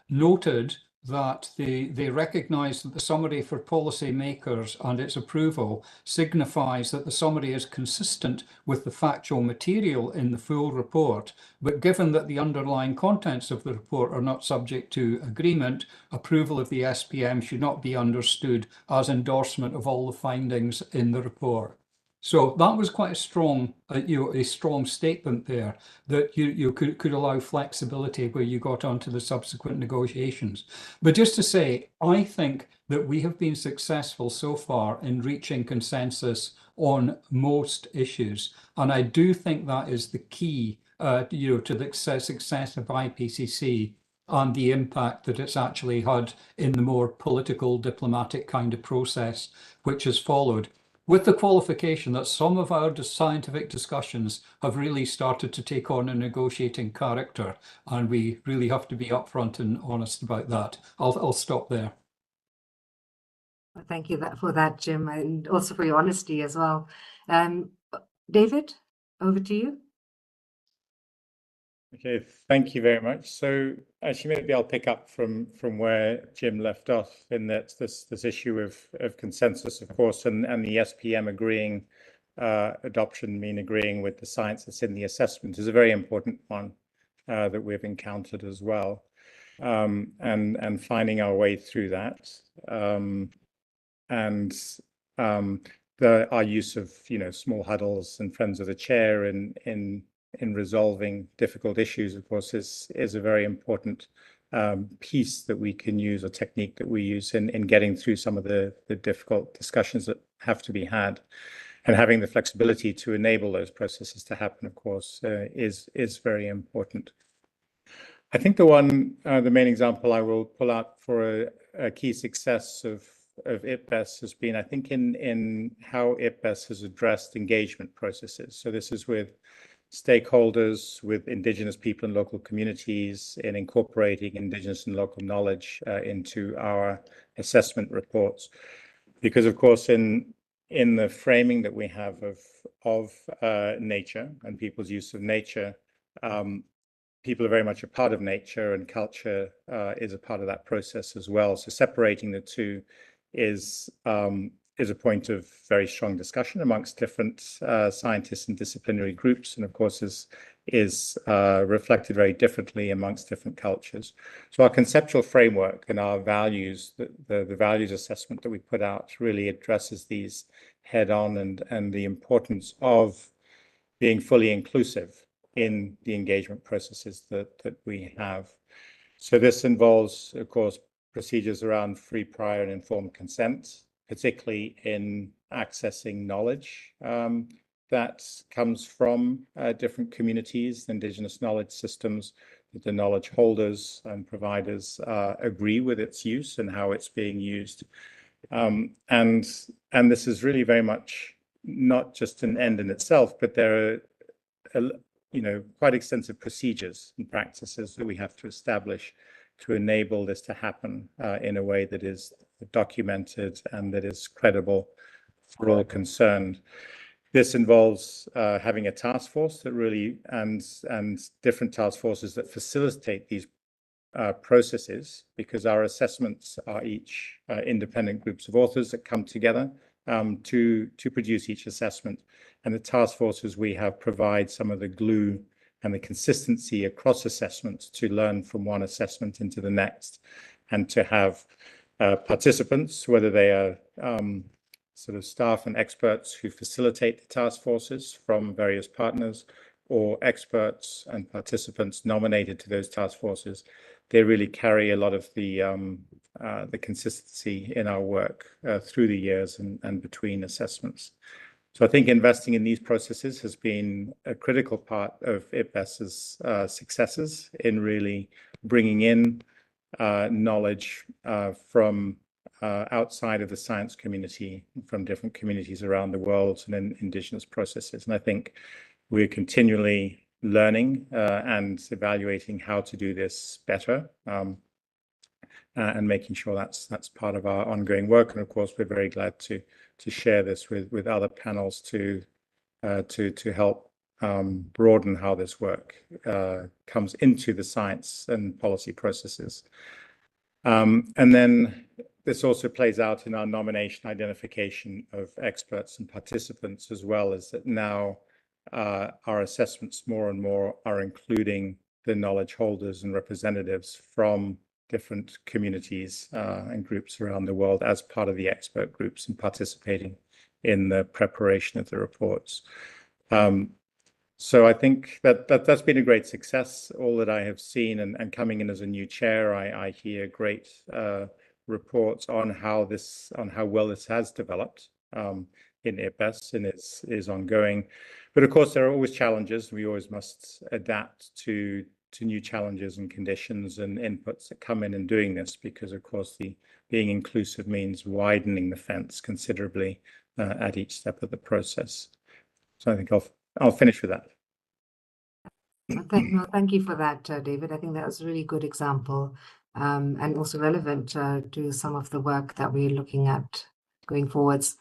noted that they recognise that the summary for policymakers and its approval signifies that the summary is consistent with the factual material in the full report, but given that the underlying contents of the report are not subject to agreement, approval of the SPM should not be understood as endorsement of all the findings in the report. So that was quite a strong, a strong statement there that you could allow flexibility where you got onto the subsequent negotiations. But just to say, I think that we have been successful so far in reaching consensus on most issues, and I do think that is the key, to the success of IPCC and the impact that it's actually had in the more political, diplomatic kind of process which has followed, with the qualification that some of our scientific discussions have really started to take on a negotiating character, and we really have to be upfront and honest about that. I'll stop there. Thank you for that, Jim, and also for your honesty as well. David, over to you. Okay, thank you very much. So actually, maybe I'll pick up from where Jim left off in that this issue of consensus, of course, and the SPM agreeing, adoption mean agreeing with the science that's in the assessment is a very important one that we've encountered as well, and finding our way through that, our use of small huddles and friends of the chair in resolving difficult issues, of course, is a very important piece that we can use, a technique that we use in getting through some of the difficult discussions that have to be had. And having the flexibility to enable those processes to happen, of course, is very important. I think the main example I will pull out for a key success of IPBES has been, I think, in how IPBES has addressed engagement processes. So this is with stakeholders, with Indigenous people and local communities, in incorporating Indigenous and local knowledge into our assessment reports. Because, of course, in the framing that we have of nature and people's use of nature, people are very much a part of nature, and culture is a part of that process as well. So separating the two is a point of very strong discussion amongst different scientists and disciplinary groups, and of course is reflected very differently amongst different cultures. So our conceptual framework and our values, the values assessment that we put out, really addresses these head on, and the importance of being fully inclusive in the engagement processes that we have. So this involves, of course, procedures around free, prior, and informed consent, particularly in accessing knowledge that comes from different communities, Indigenous knowledge systems, that the knowledge holders and providers agree with its use and how it's being used. And this is really very much not just an end in itself, but there are quite extensive procedures and practices that we have to establish to enable this to happen in a way that is documented and that is credible for all concerned. This involves having a task force that really, and different task forces that facilitate these processes, because our assessments are each independent groups of authors that come together to produce each assessment. And the task forces we have provide some of the glue and the consistency across assessments to learn from one assessment into the next, and to have participants, whether they are sort of staff and experts who facilitate the task forces from various partners, or experts and participants nominated to those task forces. They really carry a lot of the consistency in our work through the years and between assessments. So I think investing in these processes has been a critical part of IPBES's successes in really bringing in knowledge from outside of the science community, from different communities around the world, and in Indigenous processes. And I think we're continually learning and evaluating how to do this better, and making sure that's part of our ongoing work. And of course, we're very glad to share this with other panels to help broaden how this work comes into the science and policy processes. And then this also plays out in our nomination identification of experts and participants, as well as that now our assessments more and more are including the knowledge holders and representatives from different communities and groups around the world as part of the expert groups and participating in the preparation of the reports. So I think that's been a great success. All that I have seen, and coming in as a new chair, I hear great reports on how well this has developed in IPBES, and is ongoing. But of course, there are always challenges. We always must adapt to new challenges and conditions and inputs that come in doing this, because of course being inclusive means widening the fence considerably at each step of the process. So I think I'll finish with that. Thank you for that, David. I think that was a really good example, and also relevant to some of the work that we're looking at going forwards.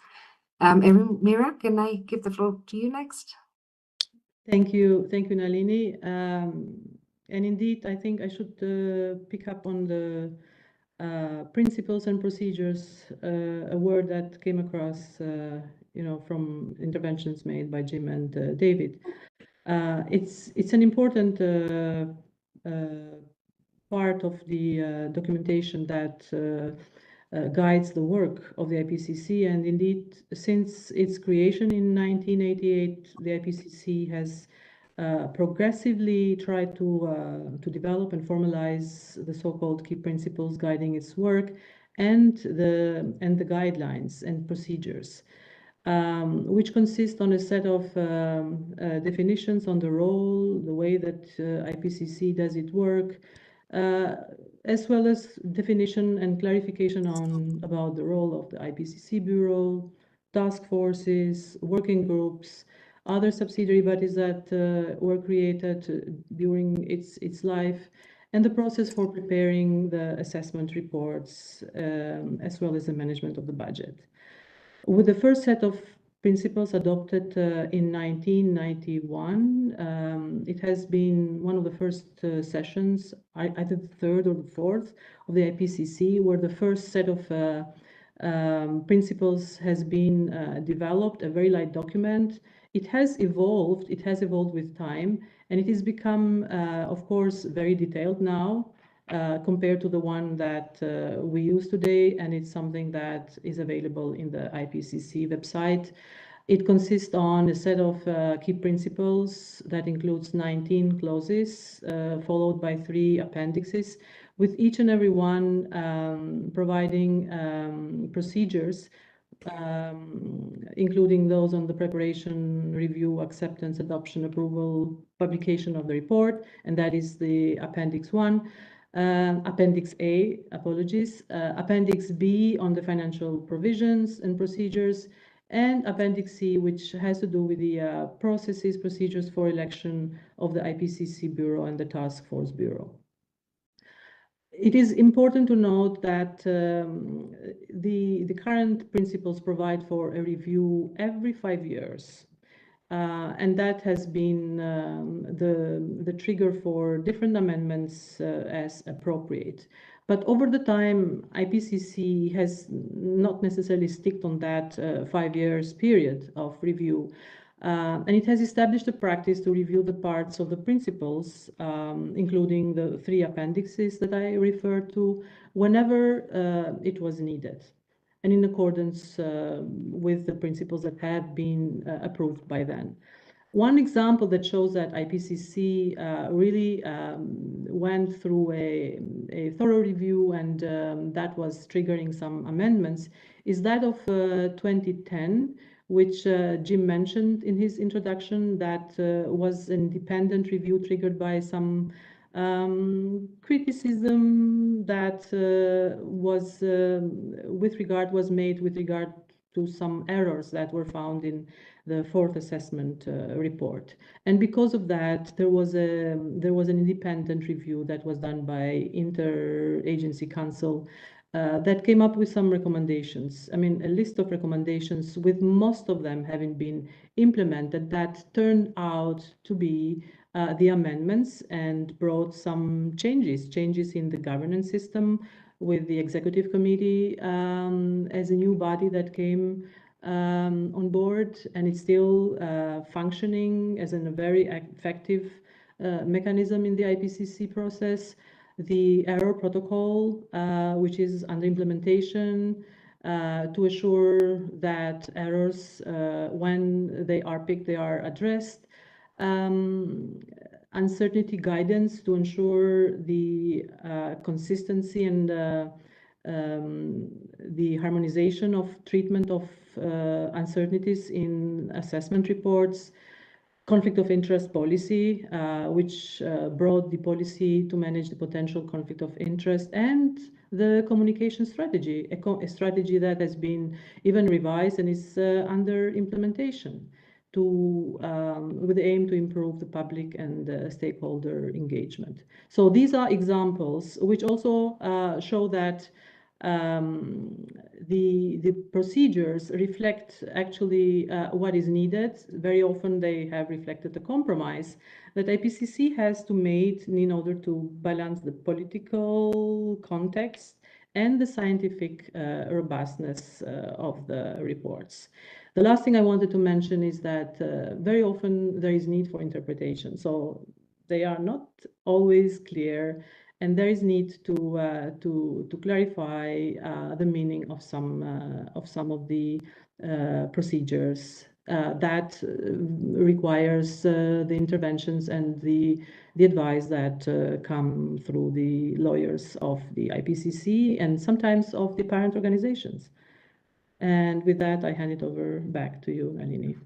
Mira, can I give the floor to you next? Thank you, Nalini. And indeed, I think I should pick up on the principles and procedures, a word that came across, from interventions made by Jim and David. It's an important part of the documentation that guides the work of the IPCC, and indeed, since its creation in 1988, the IPCC has progressively tried to develop and formalize the so-called key principles guiding its work, and the guidelines and procedures. which consist on a set of definitions on the role, the way that IPCC does its work, as well as definition and clarification about the role of the IPCC Bureau, task forces, working groups, other subsidiary bodies that were created during its life, and the process for preparing the assessment reports, as well as the management of the budget. With the first set of principles adopted in 1991, it has been one of the first sessions, either the third or the fourth of the IPCC, where the first set of principles has been developed, a very light document. It has evolved with time, and it has become, of course, very detailed now. Compared to the one that we use today, and it's something that is available in the IPCC website. It consists on a set of key principles that includes 19 clauses, followed by 3 appendixes, with each and every one providing procedures, including those on the preparation, review, acceptance, adoption, approval, publication of the report, and that is the Appendix 1. Appendix A, apologies, Appendix B on the financial provisions and procedures, and Appendix C, which has to do with the processes, procedures for election of the IPCC Bureau and the Task Force Bureau. It is important to note that the current principles provide for a review every 5 years. And that has been the trigger for different amendments as appropriate. But over the time, IPCC has not necessarily sticked on that 5 years period of review. And it has established a practice to review the parts of the principles, including the 3 appendixes that I referred to, whenever it was needed, and in accordance with the principles that have been approved by then. One example that shows that IPCC really went through a thorough review and that was triggering some amendments is that of 2010, which Jim mentioned in his introduction, that was an independent review triggered by some criticism that was made with regard to some errors that were found in the 4th assessment report. And because of that, there was an independent review that was done by Interagency Council that came up with some recommendations. I mean, a list of recommendations, with most of them having been implemented, that turned out to be the amendments and brought some changes in the governance system, with the executive committee as a new body that came on board, and it's still functioning as a very effective mechanism in the IPCC process. The error protocol, which is under implementation to assure that errors, when they are picked, they are addressed. Uncertainty guidance to ensure the consistency and the harmonization of treatment of uncertainties in assessment reports. Conflict of interest policy, which brought the policy to manage the potential conflict of interest, and the communication strategy, a strategy that has been even revised and is under implementation with the aim to improve the public and stakeholder engagement. So these are examples which also show that the procedures reflect actually what is needed. Very often they have reflected the compromise that IPCC has to make in order to balance the political context and the scientific robustness of the reports. The last thing I wanted to mention is that very often there is need for interpretation. So they are not always clear, and there is need to clarify the meaning of some of the procedures that requires the interventions and the advice that come through the lawyers of the IPCC and sometimes of the parent organizations. And with that, I hand it over back to you, Nalini.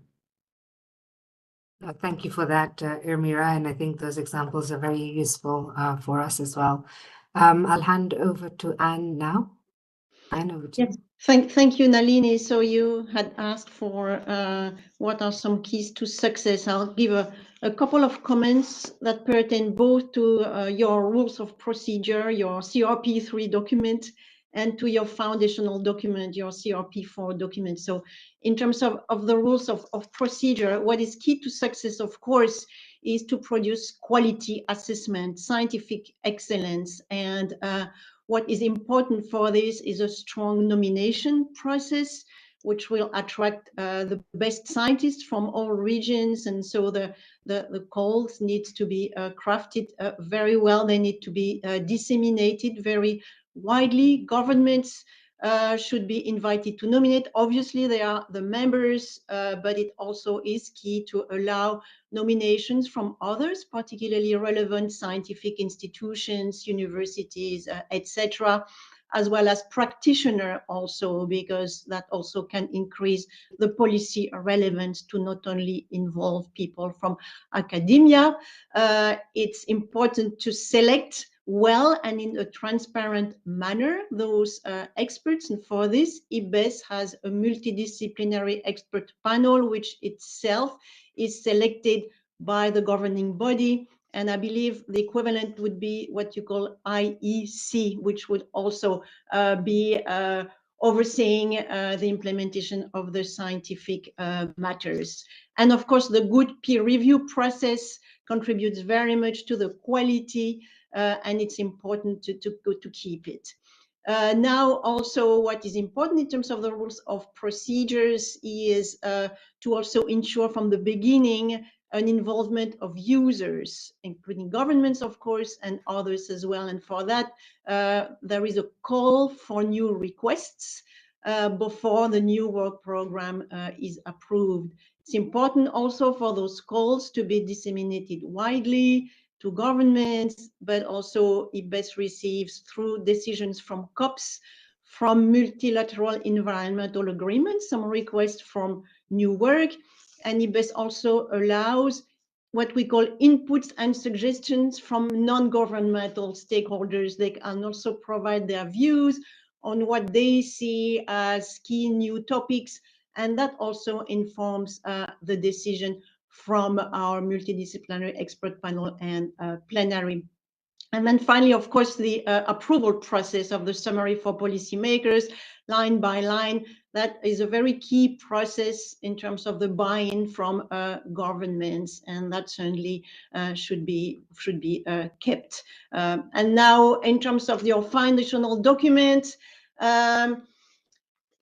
Thank you for that, Irmira, and I think those examples are very useful for us as well. I'll hand over to Anne now. Anne, over to you. Thank you, Nalini. So you had asked for what are some keys to success. I'll give a couple of comments that pertain both to your rules of procedure, your CRP3 document, and to your foundational document, your CRP4 document. So in terms of the rules of procedure, what is key to success, of course, is to produce quality assessment, scientific excellence, and what is important for this is a strong nomination process, which will attract the best scientists from all regions. And so the calls need to be crafted very well. They need to be disseminated very widely. Governments should be invited to nominate. Obviously, they are the members, but it also is key to allow nominations from others, particularly relevant scientific institutions, universities, etc., as well as practitioners also, because that also can increase the policy relevance to not only involve people from academia. It's important to select well and in a transparent manner those experts, and for this IPBES has a multidisciplinary expert panel which itself is selected by the governing body, and I believe the equivalent would be what you call IEC, which would also be overseeing the implementation of the scientific matters. And of course, the good peer review process contributes very much to the quality, and it's important to keep it. Now, also, what is important in terms of the rules of procedures is to also ensure from the beginning an involvement of users, including governments, of course, and others as well. And for that, there is a call for new requests before the new work program is approved. It's important also for those calls to be disseminated widely to governments, but also IPBES receives through decisions from COPs, from multilateral environmental agreements, some requests from new work. And IPBES also allows what we call inputs and suggestions from non-governmental stakeholders. They can also provide their views on what they see as key new topics, and that also informs the decision from our multidisciplinary expert panel and plenary. And then finally, of course, the approval process of the summary for policymakers, line by line, that is a very key process in terms of the buy-in from governments, and that certainly should be kept. And now, in terms of your foundational document,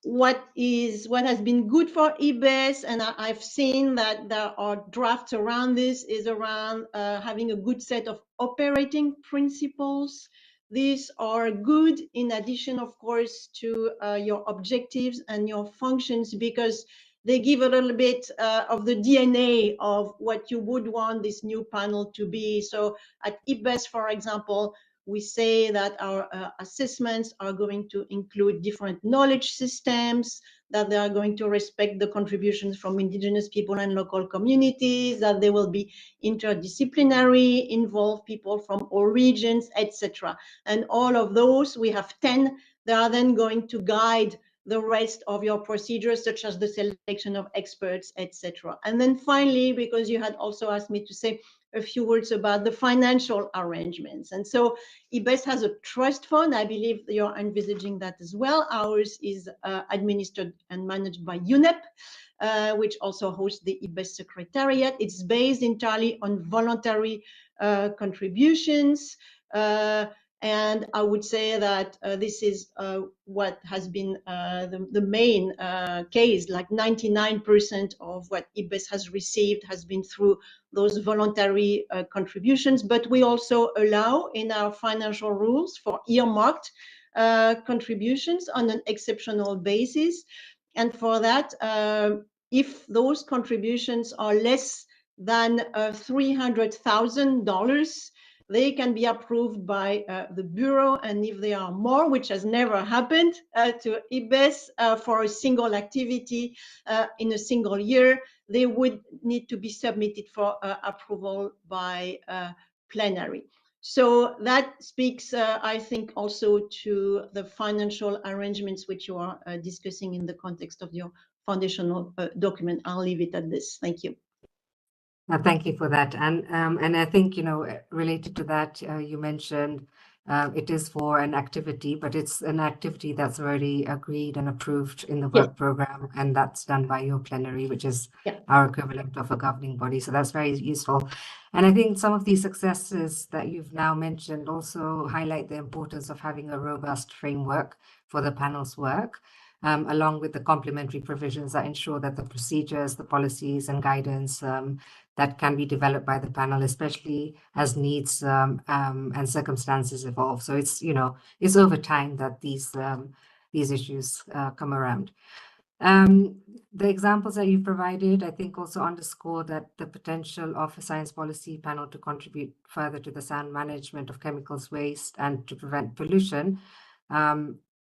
what has been good for IPBES, and I've seen that there are drafts around this, is around having a good set of operating principles. These are good in addition, of course, to your objectives and your functions, because they give a little bit of the DNA of what you would want this new panel to be. So at IPBES, for example, we say that our assessments are going to include different knowledge systems, that they are going to respect the contributions from indigenous people and local communities, that they will be interdisciplinary, involve people from all regions, etc. And all of those, we have 10, they are then going to guide the rest of your procedures, such as the selection of experts, etc. And then finally, because you had also asked me to say a few words about the financial arrangements. And so IPBES has a trust fund. I believe you're envisaging that as well. Ours is administered and managed by UNEP, which also hosts the IPBES Secretariat. It's based entirely on voluntary contributions. And I would say that this is what has been the main case, like 99% of what IPBES has received has been through those voluntary contributions. But we also allow in our financial rules for earmarked contributions on an exceptional basis. And for that, if those contributions are less than $300,000, they can be approved by the Bureau, and if there are more, which has never happened to IPBES for a single activity in a single year, they would need to be submitted for approval by plenary. So that speaks, I think, also to the financial arrangements which you are discussing in the context of your foundational document. I'll leave it at this. Thank you. Thank you for that. And I think, you know, related to that, you mentioned it is for an activity, but it's an activity that's already agreed and approved in the work program, and that's done by your plenary, which is our equivalent of a governing body. So that's very useful. And I think some of these successes that you've now mentioned also highlight the importance of having a robust framework for the panel's work, along with the complementary provisions that ensure that the procedures, the policies and guidance that can be developed by the panel, especially as needs and circumstances evolve. So it's, you know, it's over time that these issues come around. The examples that you've provided, I think, also underscore that the potential of a science policy panel to contribute further to the sound management of chemicals waste and to prevent pollution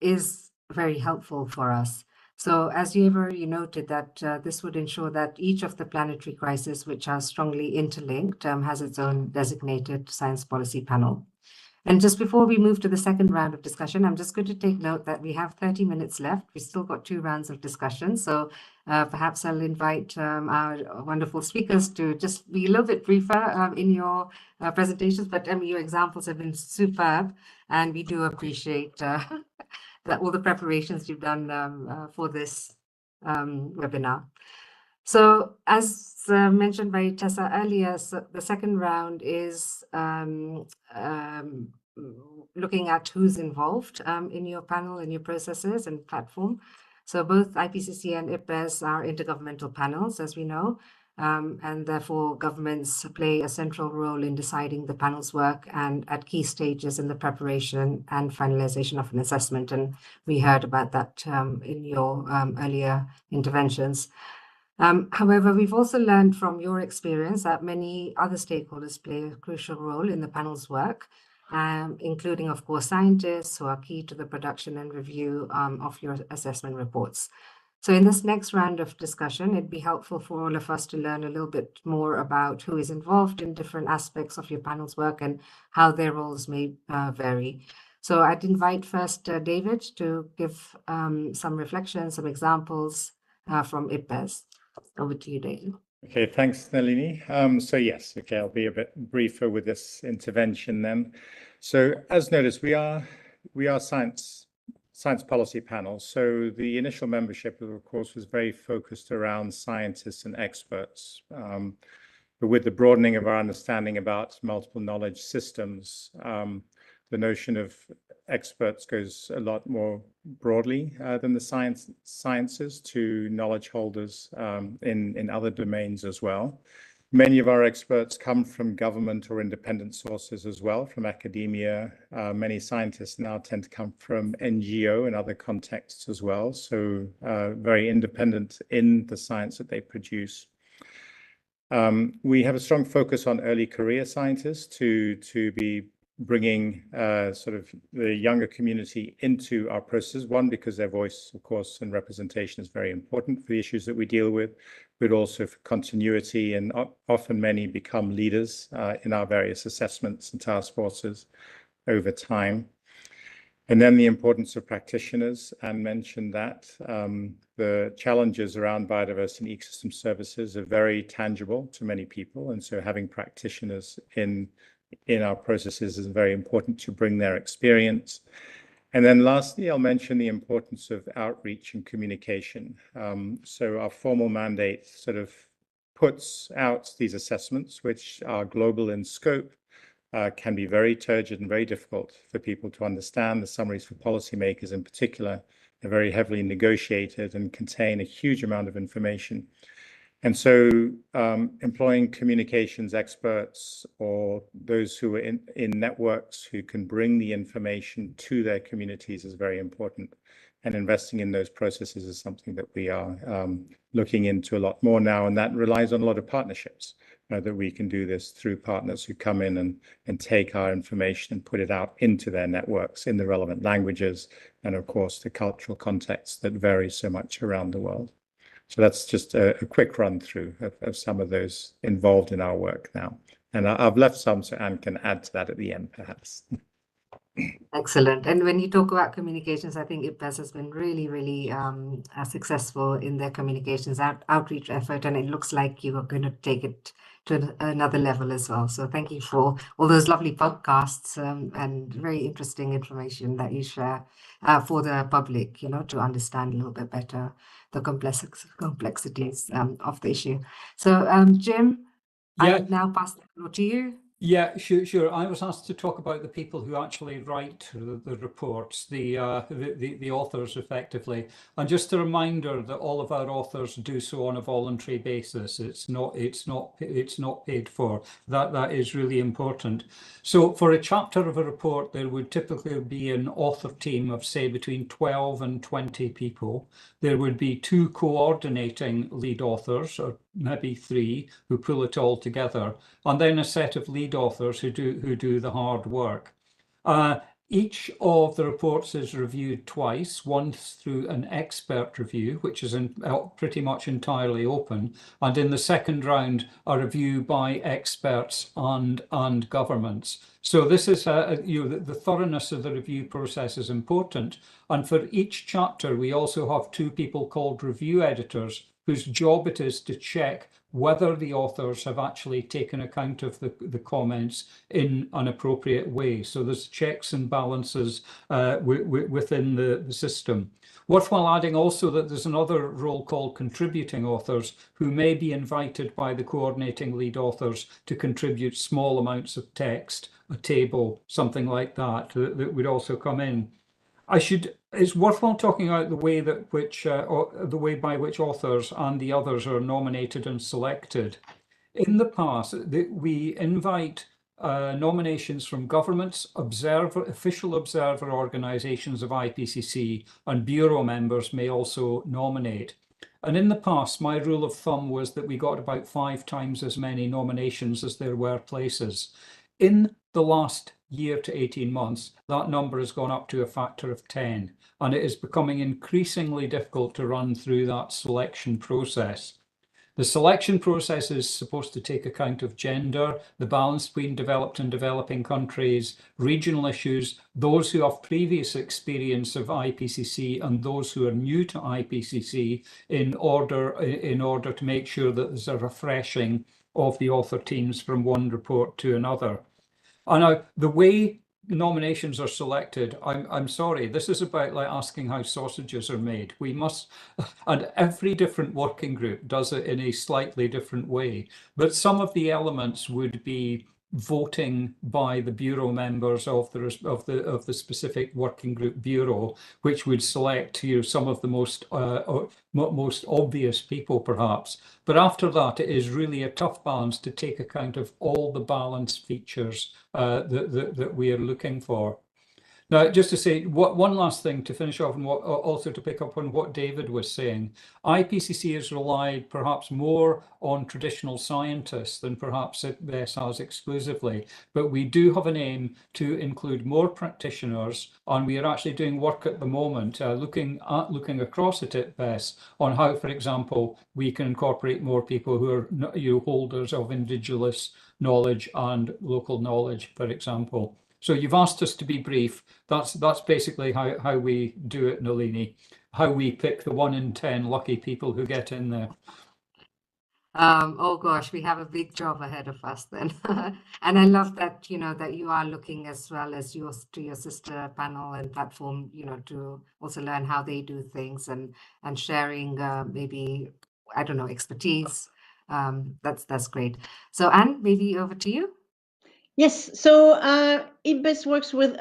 is very helpful for us. So as you already noted, that this would ensure that each of the planetary crises, which are strongly interlinked, has its own designated science policy panel. And just before we move to the second round of discussion, I'm just going to take note that we have 30 minutes left. We've still got 2 rounds of discussion. So perhaps I'll invite our wonderful speakers to just be a little bit briefer in your presentations, but your examples have been superb, and we do appreciate that all the preparations you've done for this webinar. So as mentioned by Tessa earlier, so the second round is looking at who's involved in your panel and your processes and platform. So both IPCC and IPBES are intergovernmental panels, as we know, and therefore governments play a central role in deciding the panel's work and at key stages in the preparation and finalization of an assessment. And we heard about that in your earlier interventions. However, we've also learned from your experience that many other stakeholders play a crucial role in the panel's work, including, of course, scientists who are key to the production and review of your assessment reports. So in this next round of discussion, it'd be helpful for all of us to learn a little bit more about who is involved in different aspects of your panel's work and how their roles may vary. So I'd invite first David to give some reflections, some examples from IPBES. Over to you, David. Okay, thanks, Nalini. So yes, okay, I'll be a bit briefer with this intervention then. So as noticed, we are science policy panel. So the initial membership, of course, was very focused around scientists and experts. But with the broadening of our understanding about multiple knowledge systems, the notion of experts goes a lot more broadly than the sciences to knowledge holders in other domains as well. Many of our experts come from government or independent sources as well, from academia. Many scientists now tend to come from NGO and other contexts as well, so very independent in the science that they produce. We have a strong focus on early career scientists to be bringing sort of the younger community into our processes. One, because their voice, of course, and representation is very important for the issues that we deal with, but also for continuity, and often many become leaders in our various assessments and task forces over time. And then the importance of practitioners, and mentioned that the challenges around biodiversity and ecosystem services are very tangible to many people, and so having practitioners in our processes is very important to bring their experience. And then lastly, I'll mention the importance of outreach and communication. So our formal mandate sort of puts out these assessments, which are global in scope, can be very turgid and very difficult for people to understand. The summaries for policymakers in particular are very heavily negotiated and contain a huge amount of information. And so employing communications experts or those who are in networks who can bring the information to their communities is very important. And investing in those processes is something that we are looking into a lot more now, and that relies on a lot of partnerships that we can do this through partners who come in and take our information and put it out into their networks in the relevant languages, and of course the cultural context that varies so much around the world. So that's just a quick run through of some of those involved in our work now. And I've left some so Anne can add to that at the end, perhaps. Excellent. And when you talk about communications, I think IPBES has been really, really successful in their communications outreach effort, and it looks like you are going to take it to another level as well. So thank you for all those lovely podcasts and very interesting information that you share for the public, to understand a little bit better the complexities of the issue. So Jim, Yeah. I'll now pass the floor to you. Yeah, sure. I was asked to talk about the people who actually write the reports, the authors, effectively. And just a reminder that all of our authors do so on a voluntary basis. It's not paid for. That is really important. So for a chapter of a report, there would typically be an author team of, say, between 12 and 20 people. There would be 2 coordinating lead authors, or maybe 3, who pull it all together, and then a set of lead authors who do the hard work. Each of the reports is reviewed twice, once through an expert review, which is pretty much entirely open, and in the second round, a review by experts and governments. So this is the thoroughness of the review process is important. And for each chapter, we also have 2 people called review editors, whose job it is to check whether the authors have actually taken account of the comments in an appropriate way. So there's checks and balances within the system. Worthwhile adding also that there's another role called contributing authors, who may be invited by the coordinating lead authors to contribute small amounts of text, a table, something like that would also come in. It's worthwhile talking about the way by which authors and the others are nominated and selected. In the past, we invite nominations from governments, official observer organisations of IPCC, and bureau members may also nominate. And in the past, my rule of thumb was that we got about 5 times as many nominations as there were places. In the last year to 18 months, that number has gone up to a factor of 10, and it is becoming increasingly difficult to run through that selection process. The selection process is supposed to take account of gender, the balance between developed and developing countries, regional issues, those who have previous experience of IPCC and those who are new to IPCC, in order to make sure that there's a refreshing of the author teams from one report to another. And now, the way nominations are selected, I'm sorry, this is about like asking how sausages are made. We must, and every different working group does it in a slightly different way. But some of the elements would be voting by the bureau members of the specific working group bureau, which would select some of the most obvious people, perhaps. But after that, it is really a tough balance to take account of all the balance features that we are looking for. Now, just to say one last thing to finish off, and also to pick up on what David was saying, IPCC has relied perhaps more on traditional scientists than perhaps IPBES has exclusively, but we do have an aim to include more practitioners, and we are actually doing work at the moment looking across at IPBES on how, for example, we can incorporate more people who are holders of indigenous knowledge and local knowledge, for example. So you've asked us to be brief. That's basically how we do it, Nalini, how we pick the 1 in 10 lucky people who get in there. Oh gosh, we have a big job ahead of us then. And I love that, that you are looking as well as to your sister panel and platform, to also learn how they do things and sharing maybe, I don't know, expertise. That's great. So Anne, maybe over to you. Yes, so IPBES works with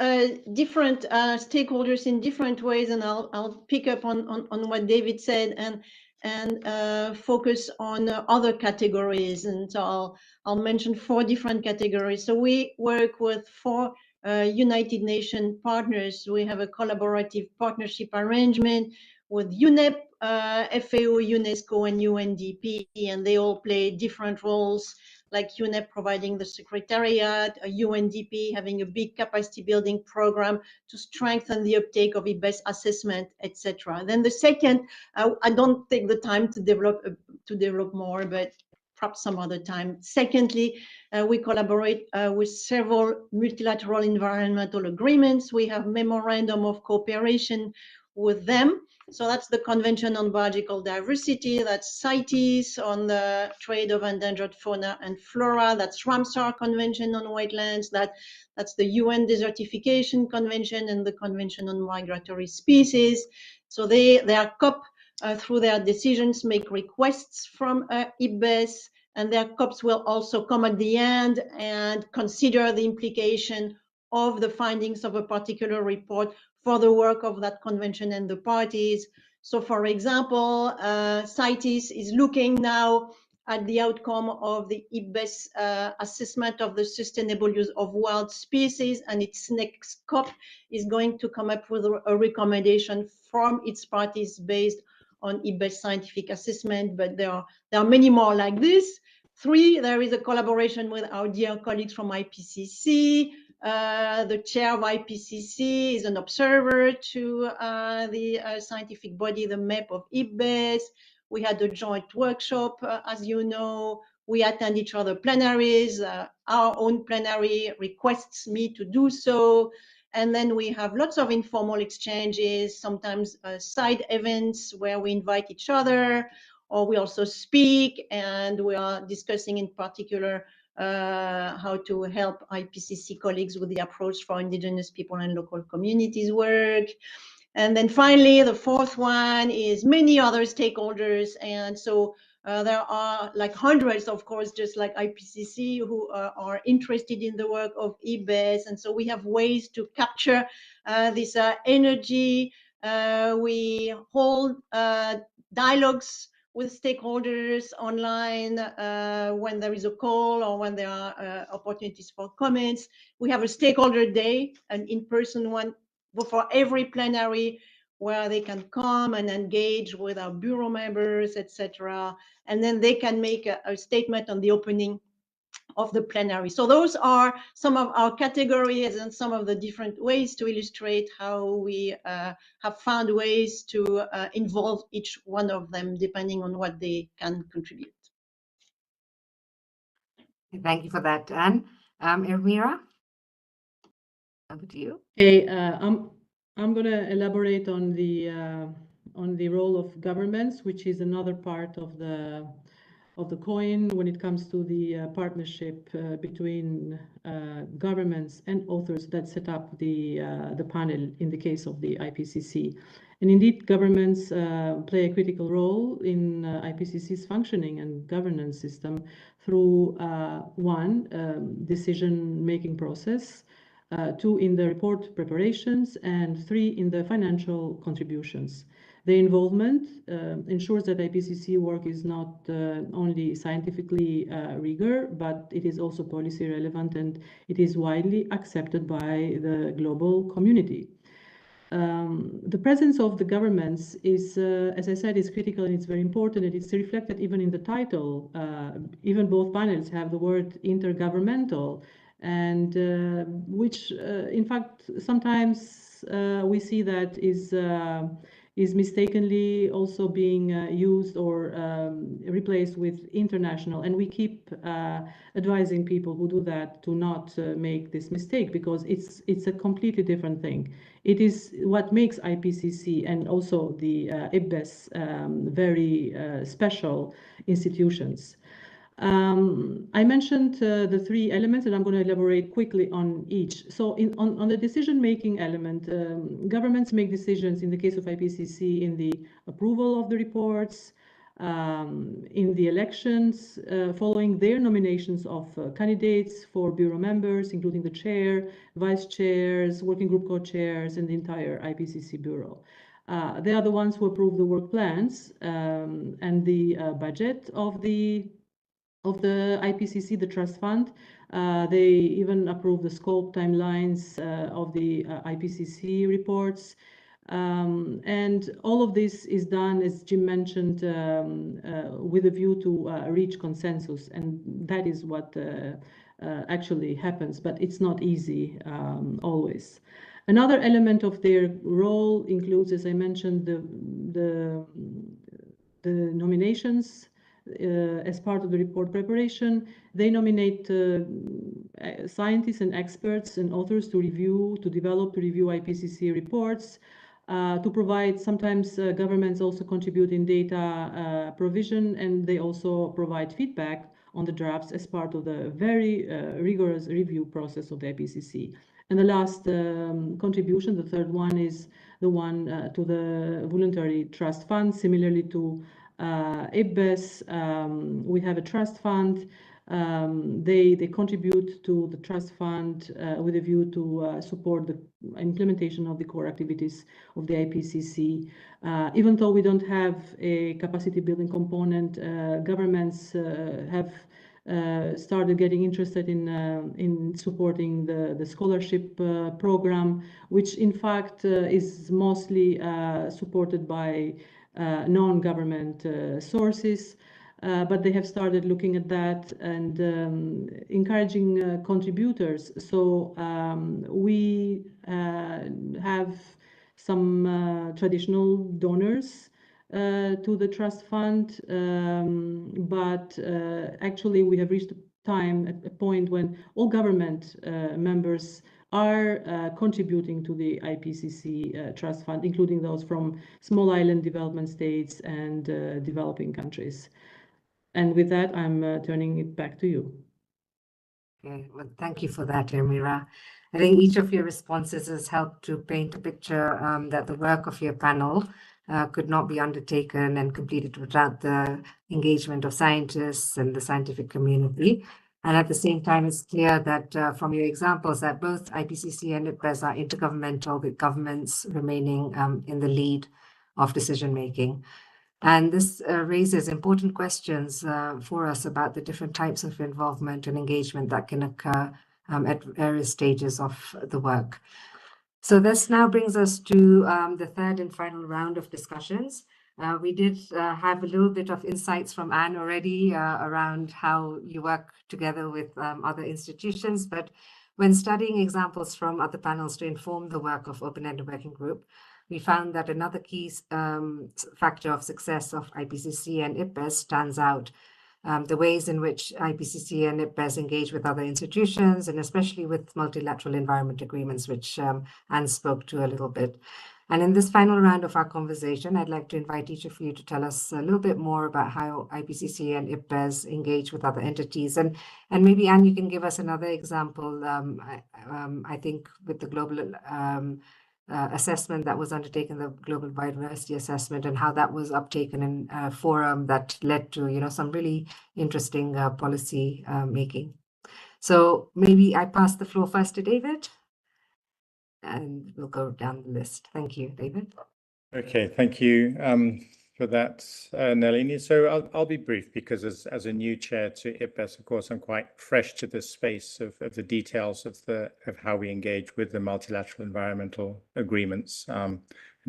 different stakeholders in different ways, and I'll pick up on what David said and focus on other categories. And so I'll mention 4 different categories. So we work with 4 United Nations partners. We have a collaborative partnership arrangement with UNEP, FAO, UNESCO, and UNDP, and they all play different roles like UNEP providing the secretariat, UNDP having a big capacity building program to strengthen the uptake of IPBES assessment, etc. Then the second, I don't take the time to develop more, but perhaps some other time. Secondly, we collaborate with several multilateral environmental agreements. We have memorandum of cooperation with them. So that's the Convention on Biological Diversity, that's CITES on the trade of endangered fauna and flora, that's Ramsar Convention on wetlands, that's the UN Desertification Convention and the Convention on Migratory Species. So they are COP through their decisions make requests from IPBES, and their COPs will also come at the end and consider the implication of the findings of a particular report for the work of that convention and the parties. So for example, CITES is looking now at the outcome of the IPBES assessment of the sustainable use of wild species, and its next COP is going to come up with a recommendation from its parties based on IPBES scientific assessment, but there are many more like this. 3, there is a collaboration with our dear colleagues from IPCC. The chair of IPCC is an observer to the scientific body, the MEP of IPBES. We had a joint workshop, as you know. We attend each other plenaries. Our own plenary requests me to do so. And then we have lots of informal exchanges, sometimes side events where we invite each other, or we also speak, and we are discussing in particular how to help IPCC colleagues with the approach for indigenous people and local communities work. And then finally, the 4th one is many other stakeholders. And so there are like hundreds, of course, just like IPCC, who are interested in the work of IPBES. And so we have ways to capture this energy. We hold dialogues with stakeholders online when there is a call or when there are opportunities for comments. We have a stakeholder day, an in-person one for every plenary, where they can come and engage with our bureau members, etc. And then they can make a statement on the opening of the plenary. So those are some of our categories and some of the different ways to illustrate how we have found ways to involve each one of them depending on what they can contribute. Thank you for that, Anne. Elmira, over to you. Okay, I'm going to elaborate on the role of governments, which is another part of the coin when it comes to the partnership between governments and authors that set up the panel in the case of the IPCC. And indeed, governments play a critical role in IPCC's functioning and governance system through 1, decision-making process, 2, in the report preparations, and 3, in the financial contributions. The involvement ensures that IPCC work is not only scientifically rigor, but it is also policy relevant, and it is widely accepted by the global community. The presence of the governments is, as I said, is critical and it's very important, and it's reflected even in the title. Even both panels have the word intergovernmental, and which in fact sometimes we see that is mistakenly also being used or replaced with international, and we keep advising people who do that to not make this mistake, because it's a completely different thing. It is what makes IPCC and also the IPBES very special institutions. I mentioned the 3 elements, and I'm going to elaborate quickly on each. So on the decision-making element, governments make decisions in the case of IPCC in the approval of the reports, in the elections, following their nominations of candidates for bureau members, including the chair, vice chairs, working group co-chairs, and the entire IPCC bureau. They are the ones who approve the work plans and the budget of the IPCC, the trust fund. They even approve the scope timelines of the IPCC reports. And all of this is done, as Jim mentioned, with a view to reach consensus, and that is what actually happens, but it's not easy always. Another element of their role includes, as I mentioned, the nominations. As part of the report preparation, they nominate scientists and experts and authors to review IPCC reports, to provide. Sometimes governments also contribute in data provision, and they also provide feedback on the drafts as part of the very rigorous review process of the IPCC. And the last contribution, the third one, is the one to the voluntary trust fund. Similarly to IPBES, we have a trust fund. They contribute to the trust fund with a view to support the implementation of the core activities of the IPCC. Even though we don't have a capacity building component, governments have started getting interested in supporting the scholarship program, which in fact is mostly supported by non-government sources. But they have started looking at that and encouraging contributors. So we have some traditional donors to the trust fund, but actually we have reached a point when all government members are contributing to the IPCC trust fund, including those from small island development states and developing countries. And with that, I'm turning it back to you. Okay, well, thank you for that, Ermira. I think each of your responses has helped to paint a picture that the work of your panel could not be undertaken and completed without the engagement of scientists and the scientific community. And at the same time, it's clear that from your examples that both IPCC and IPBES are intergovernmental, with governments remaining in the lead of decision-making. And this raises important questions for us about the different types of involvement and engagement that can occur at various stages of the work. So this now brings us to the third and final round of discussions. We did have a little bit of insights from Anne already around how you work together with other institutions, but when studying examples from other panels to inform the work of Open-Ended Working Group, we found that another key factor of success of IPCC and IPBES stands out. The ways in which IPCC and IPBES engage with other institutions, and especially with multilateral environment agreements, which Anne spoke to a little bit. And in this final round of our conversation, I'd like to invite each of you to tell us a little bit more about how IPCC and IPBES engage with other entities. And maybe, Anne, you can give us another example, I think, with the global assessment that was undertaken, the Global Biodiversity Assessment, and how that was uptaken in a forum that led to, some really interesting policy making. So maybe I pass the floor first to David, and we'll go down the list. Thank you, David. Okay, thank you for that, Nalini. So I'll be brief because as a new chair to IPBES, of course, I'm quite fresh to this space of the details of how we engage with the multilateral environmental agreements. And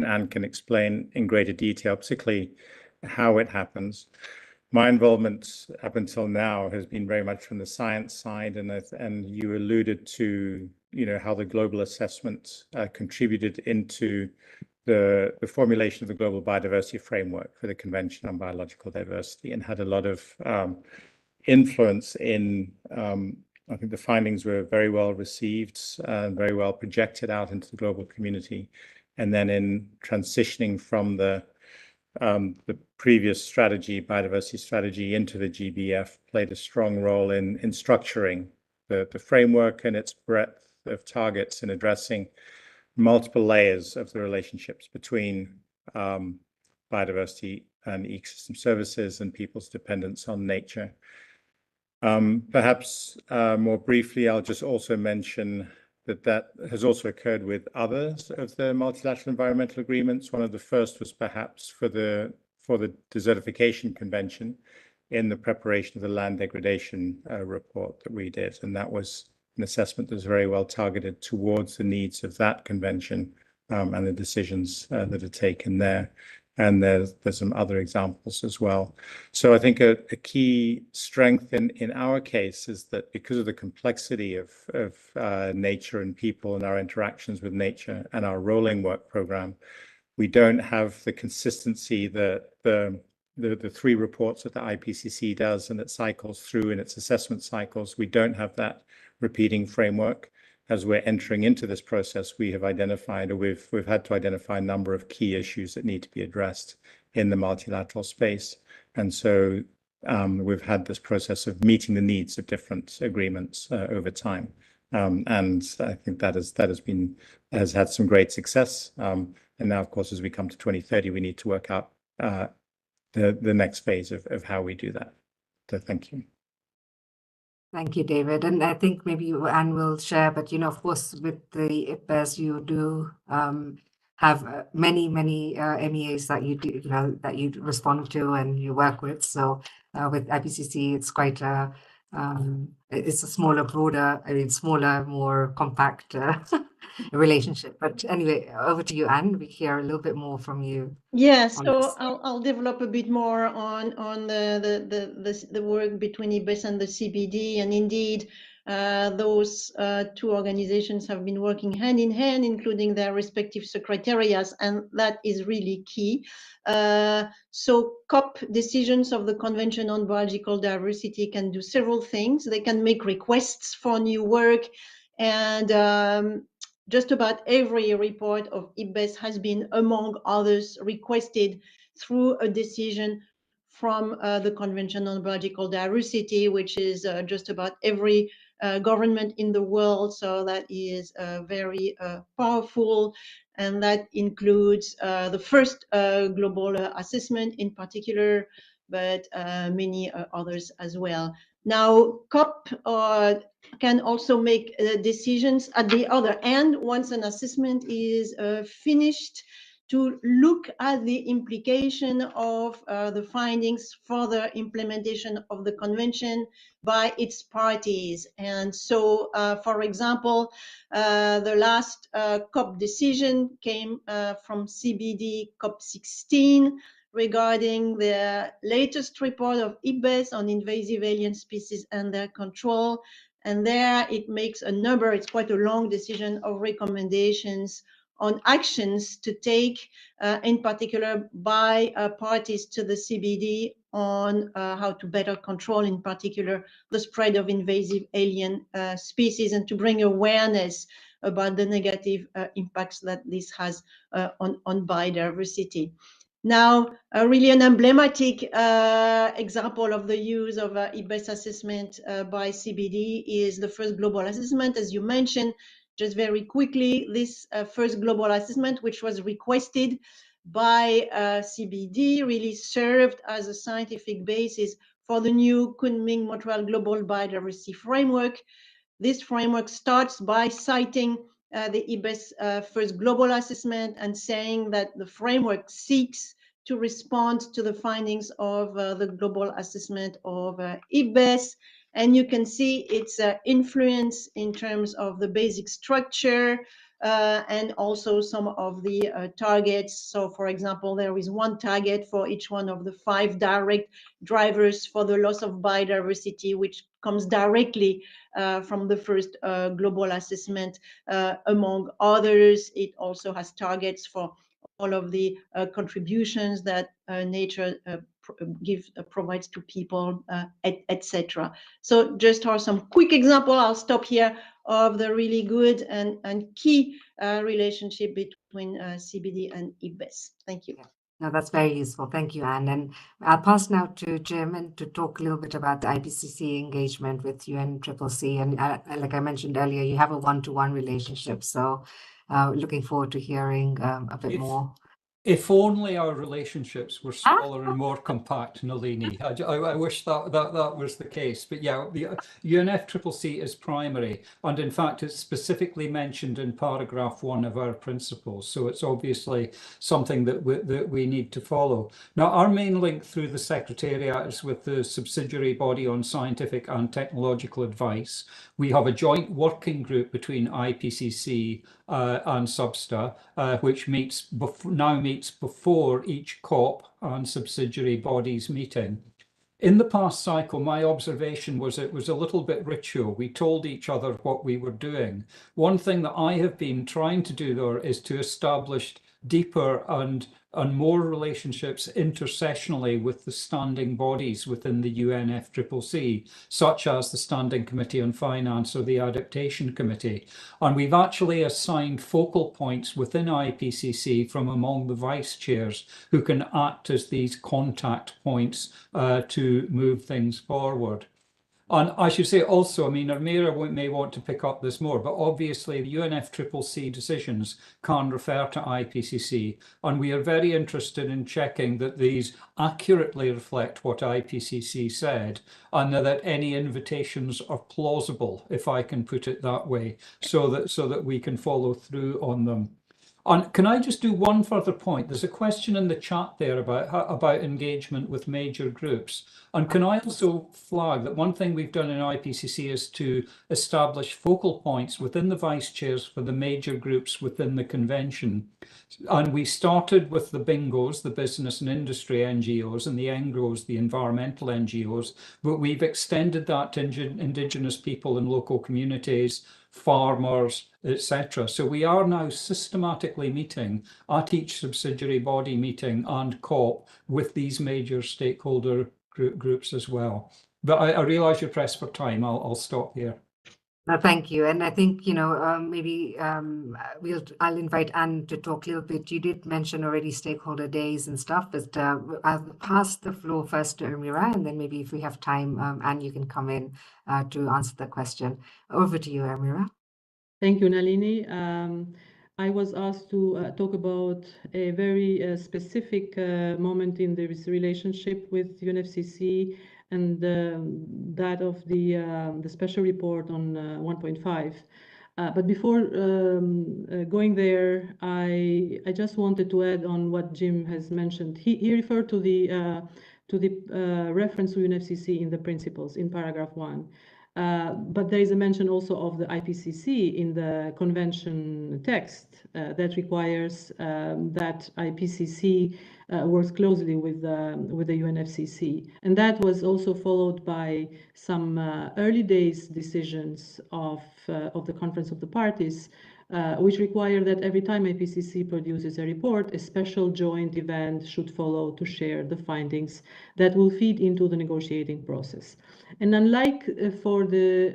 Anne can explain in greater detail, particularly how it happens. My involvement up until now has been very much from the science side, and you alluded to how the global assessment contributed into the formulation of the global biodiversity framework for the Convention on Biological Diversity, and had a lot of influence in, I think the findings were very well received and very well projected out into the global community. And then in transitioning from the previous strategy, biodiversity strategy, into the GBF, played a strong role in structuring the framework and its breadth of targets in addressing multiple layers of the relationships between biodiversity and ecosystem services and people's dependence on nature. Perhaps more briefly, I'll just also mention that has also occurred with others of the multilateral environmental agreements. One of the first was perhaps for the Desertification Convention in the preparation of the land degradation report that we did, and that was an assessment that was very well targeted towards the needs of that convention and the decisions that are taken there. And there's some other examples as well. So I think a key strength in our case is that because of the complexity of nature and people and our interactions with nature and our rolling work program, we don't have the consistency that the 3 reports that the IPCC does and it cycles through in its assessment cycles. We don't have that repeating framework. As we're entering into this process, we have identified, or we've had to identify a number of key issues that need to be addressed in the multilateral space. And so we've had this process of meeting the needs of different agreements over time. And I think that has had some great success. And now, of course, as we come to 2030, we need to work out the next phase of how we do that. So thank you. Thank you, David. And I think maybe Anne will share, but of course, with the IPBES, you do have many MEAs that you do, that you respond to and you work with. So with IPCC, it's quite it's a smaller, broader, smaller, more compact relationship. But anyway, over to you, Anne. We hear a little bit more from you. Yes, so I'll develop a bit more on the work between IPBES and the CBD, and indeed those 2 organizations have been working hand in hand, including their respective secretariats, and that is really key. So COP decisions of the Convention on Biological Diversity can do several things. They can make requests for new work, and just about every report of IPBES has been, among others, requested through a decision from the Convention on Biological Diversity, which is just about every government in the world. So that is very powerful. And that includes the first global assessment in particular, but many others as well. Now, COP can also make decisions at the other end once an assessment is finished, to look at the implication of the findings for the implementation of the convention by its parties. And so, for example, the last COP decision came from CBD COP 16, regarding the latest report of IPBES on invasive alien species and their control. And there it makes a number, it's quite a long decision, of recommendations on actions to take, in particular by parties to the CBD, on how to better control, in particular, the spread of invasive alien species, and to bring awareness about the negative impacts that this has on biodiversity. Now, really an emblematic example of the use of IPBES assessment by CBD is the first global assessment, as you mentioned. Just very quickly, this first global assessment, which was requested by CBD, really served as a scientific basis for the new Kunming-Montreal Global Biodiversity Framework. This framework starts by citing the IPBES first global assessment and saying that the framework seeks to respond to the findings of the global assessment of IPBES. And you can see its influence in terms of the basic structure and also some of the targets. So, for example, there is one target for each one of the 5 direct drivers for the loss of biodiversity, which comes directly from the first global assessment. Among others, it also has targets for all of the contributions that nature provides to people, etc. So just for some quick example, I'll stop here, of the really good and key relationship between CBD and IPBES. Thank you. No, that's very useful. Thank you, Anne. And I'll pass now to Jim and to talk a little bit about the IPCC engagement with UNCCC. And like I mentioned earlier, you have a one-to-one relationship. So looking forward to hearing a bit more. If only our relationships were smaller and more compact, Nalini. I wish that was the case. But yeah, the UNFCCC is primary, and in fact, it's specifically mentioned in paragraph 1 of our principles. So it's obviously something that we need to follow. Now, our main link through the Secretariat is with the subsidiary body on scientific and technological advice. We have a joint working group between IPCC and SBSTA, which now meets before each COP and subsidiary bodies meeting. In the past cycle, my observation was it was a little bit ritual. We told each other what we were doing. One thing that I have been trying to do, though, is to establish deeper and more relationships intersessionally with the standing bodies within the UNFCCC, such as the Standing Committee on Finance or the Adaptation Committee. And we've actually assigned focal points within IPCC from among the vice chairs who can act as these contact points to move things forward. And I should say also, I mean, Ermira may want to pick up this more, but obviously the UNFCCC decisions can refer to IPCC, and we are very interested in checking that these accurately reflect what IPCC said, and that any invitations are plausible, if I can put it that way, so that we can follow through on them. And can I just do one further point? There's a question in the chat there about engagement with major groups. And can I also flag that one thing we've done in IPCC is to establish focal points within the vice chairs for the major groups within the convention. And we started with the BINGOs, the business and industry NGOs, and the ENGOs, the environmental NGOs, but we've extended that to indigenous people and local communities, farmers, etc. So we are now systematically meeting at each subsidiary body meeting and COP with these major stakeholder groups as well. But I realise you're pressed for time. I'll stop here. Thank you. And I think, maybe I'll invite Anne to talk a little bit. You did mention already stakeholder days and stuff, but I'll pass the floor first to Ermira, and then maybe if we have time, Anne, you can come in to answer the question. Over to you, Ermira. Thank you, Nalini. I was asked to talk about a very specific moment in this relationship with UNFCCC and that of the special report on 1.5. But before going there, I just wanted to add on what Jim has mentioned. He referred to the reference to UNFCCC in the principles in paragraph 1. But there is a mention also of the IPCC in the convention text that requires that IPCC works closely with the UNFCCC, and that was also followed by some early days decisions of the Conference of the Parties, which require that every time IPCC produces a report, a special joint event should follow to share the findings that will feed into the negotiating process. And unlike for the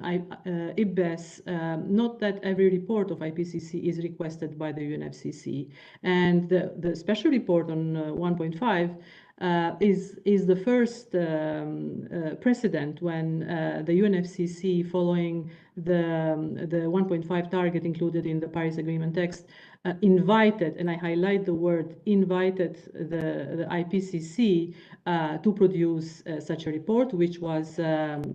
IPBES, not that every report of IPCC is requested by the UNFCCC, and the special report on 1.5 is the first precedent when the UNFCCC, following the 1.5 target included in the Paris Agreement text, invited, and I highlight the word invited, the IPCC to produce such a report, which was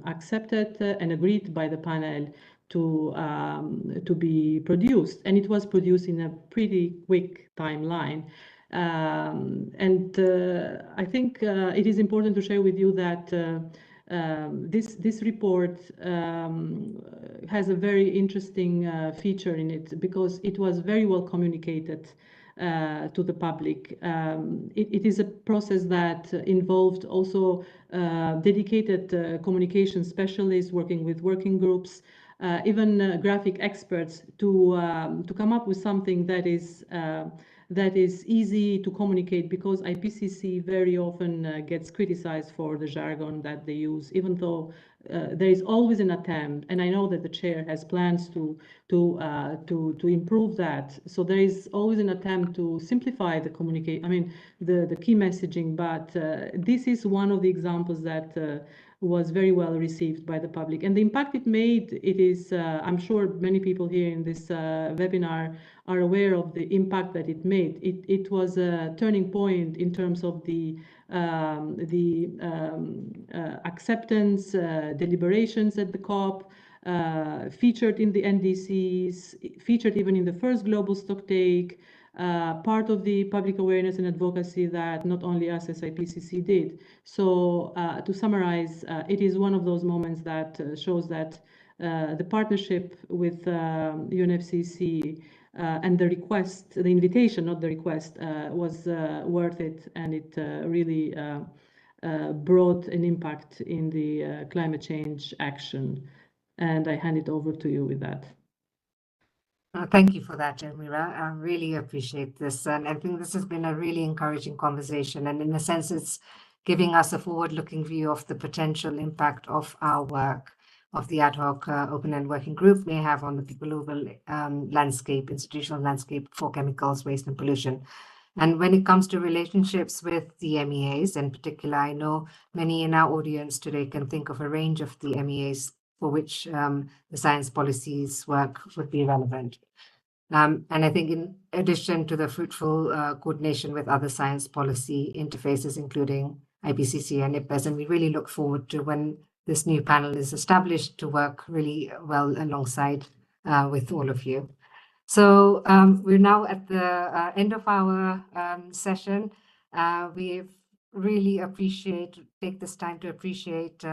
accepted and agreed by the panel to be produced, and it was produced in a pretty quick timeline. I think it is important to share with you that this report has a very interesting feature in it, because it was very well communicated to the public. It is a process that involved also dedicated communication specialists working with working groups, even graphic experts to come up with something that is easy to communicate, because IPCC very often gets criticized for the jargon that they use, even though there is always an attempt, and I know that the chair has plans to improve that. So there is always an attempt to simplify the the key messaging. But this is one of the examples that was very well received by the public. And the impact it made, it is, I'm sure many people here in this webinar are aware of the impact that it made. It was a turning point in terms of the acceptance, deliberations at the COP, featured in the NDCs, featured even in the first global stocktake, part of the public awareness and advocacy that not only us as IPCC did. So to summarize, it is one of those moments that shows that the partnership with UNFCCC and the request, the invitation, not the request, was worth it, and it really brought an impact in the climate change action. And I hand it over to you with that. Thank you for that, Elmira. I really appreciate this. And I think this has been a really encouraging conversation. And in a sense, it's giving us a forward-looking view of the potential impact of our work, of the ad hoc open-end working group may have on the global landscape, institutional landscape for chemicals, waste, and pollution. And when it comes to relationships with the MEAs in particular, I know many in our audience today can think of a range of the MEAs for which the science policies work would be relevant. And I think in addition to the fruitful coordination with other science policy interfaces, including IPCC and IPBES, and we really look forward to when this new panel is established to work really well alongside with all of you. So we're now at the end of our session. We really take this time to appreciate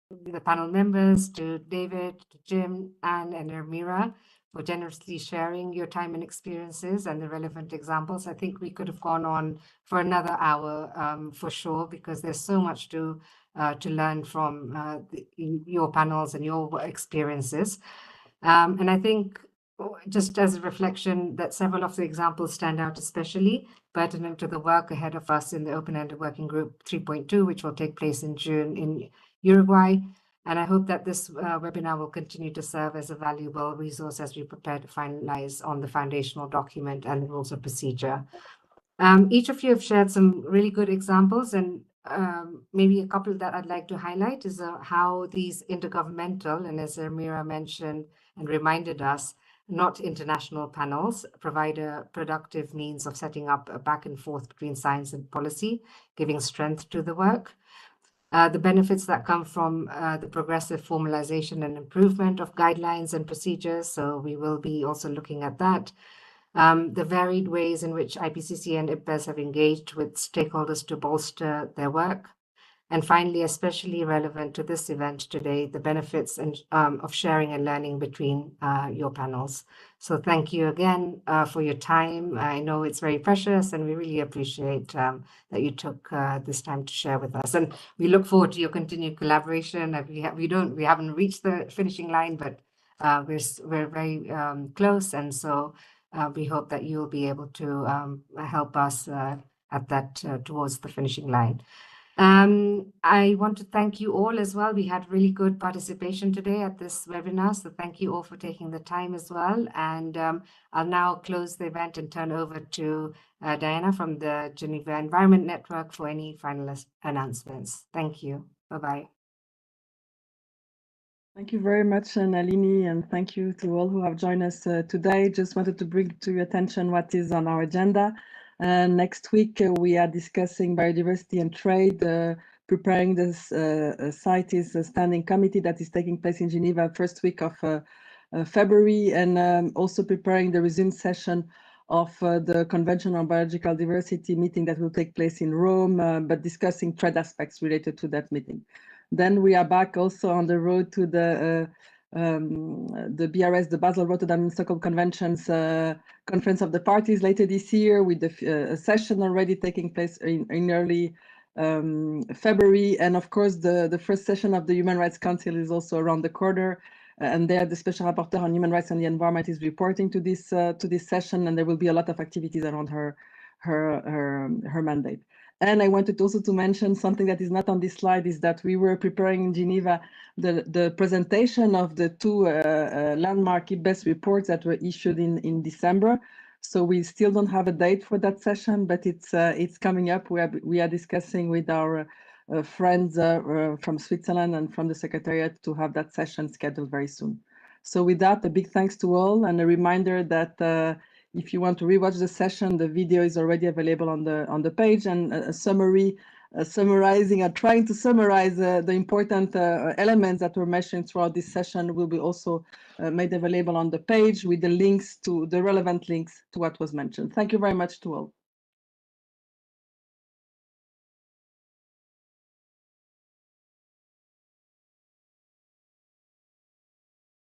the panel members, to David, to Jim, Anne, and Elmira for generously sharing your time and experiences and the relevant examples. I think we could have gone on for another hour for sure, because there's so much to learn from your panels and your experiences. And I think just as a reflection that several of the examples stand out especially pertinent to the work ahead of us in the Open-Ended Working Group 3.2, which will take place in June in Uruguay. And I hope that this webinar will continue to serve as a valuable resource as we prepare to finalize on the foundational document and the rules of procedure. Each of you have shared some really good examples, and maybe a couple that I'd like to highlight is how these intergovernmental, and as Elmira mentioned and reminded us, not international panels, provide a productive means of setting up a back and forth between science and policy, giving strength to the work. The benefits that come from the progressive formalization and improvement of guidelines and procedures, so we will be also looking at that. The varied ways in which IPCC and IPBES have engaged with stakeholders to bolster their work. And finally, especially relevant to this event today, the benefits of sharing and learning between your panels. So thank you again for your time. I know it's very precious, and we really appreciate that you took this time to share with us. And we look forward to your continued collaboration. We haven't reached the finishing line, but we're very close, and so we hope that you'll be able to help us at that towards the finishing line. I want to thank you all as well. We had really good participation today at this webinar, so thank you all for taking the time as well. And I'll now close the event and turn over to Diana from the Geneva Environment Network for any final announcements. Thank you. Bye-bye. Thank you very much, Nalini, and thank you to all who have joined us today. Just wanted to bring to your attention what is on our agenda. Next week, we are discussing biodiversity and trade, preparing this CITES standing committee that is taking place in Geneva first week of February, and also preparing the resumed session of the Convention on Biological Diversity meeting that will take place in Rome, but discussing trade aspects related to that meeting. Then we are back also on the road to the BRS, the Basel, Rotterdam, and Stockholm Conventions Conference of the Parties later this year, with a session already taking place in early February. And of course, the first session of the Human Rights Council is also around the corner. And there, the Special Rapporteur on Human Rights and the Environment is reporting to this session, and there will be a lot of activities around her mandate. And I wanted also to mention something that is not on this slide, is that we were preparing in Geneva the presentation of the two landmark IPBES reports that were issued in December. So we still don't have a date for that session, but it's coming up. We are discussing with our friends from Switzerland and from the Secretariat to have that session scheduled very soon. So with that, a big thanks to all, and a reminder that if you want to rewatch the session, the video is already available on the page, and a summary summarizing or trying to summarize the important elements that were mentioned throughout this session will be also made available on the page with the links to the relevant links to what was mentioned. Thank you very much to all.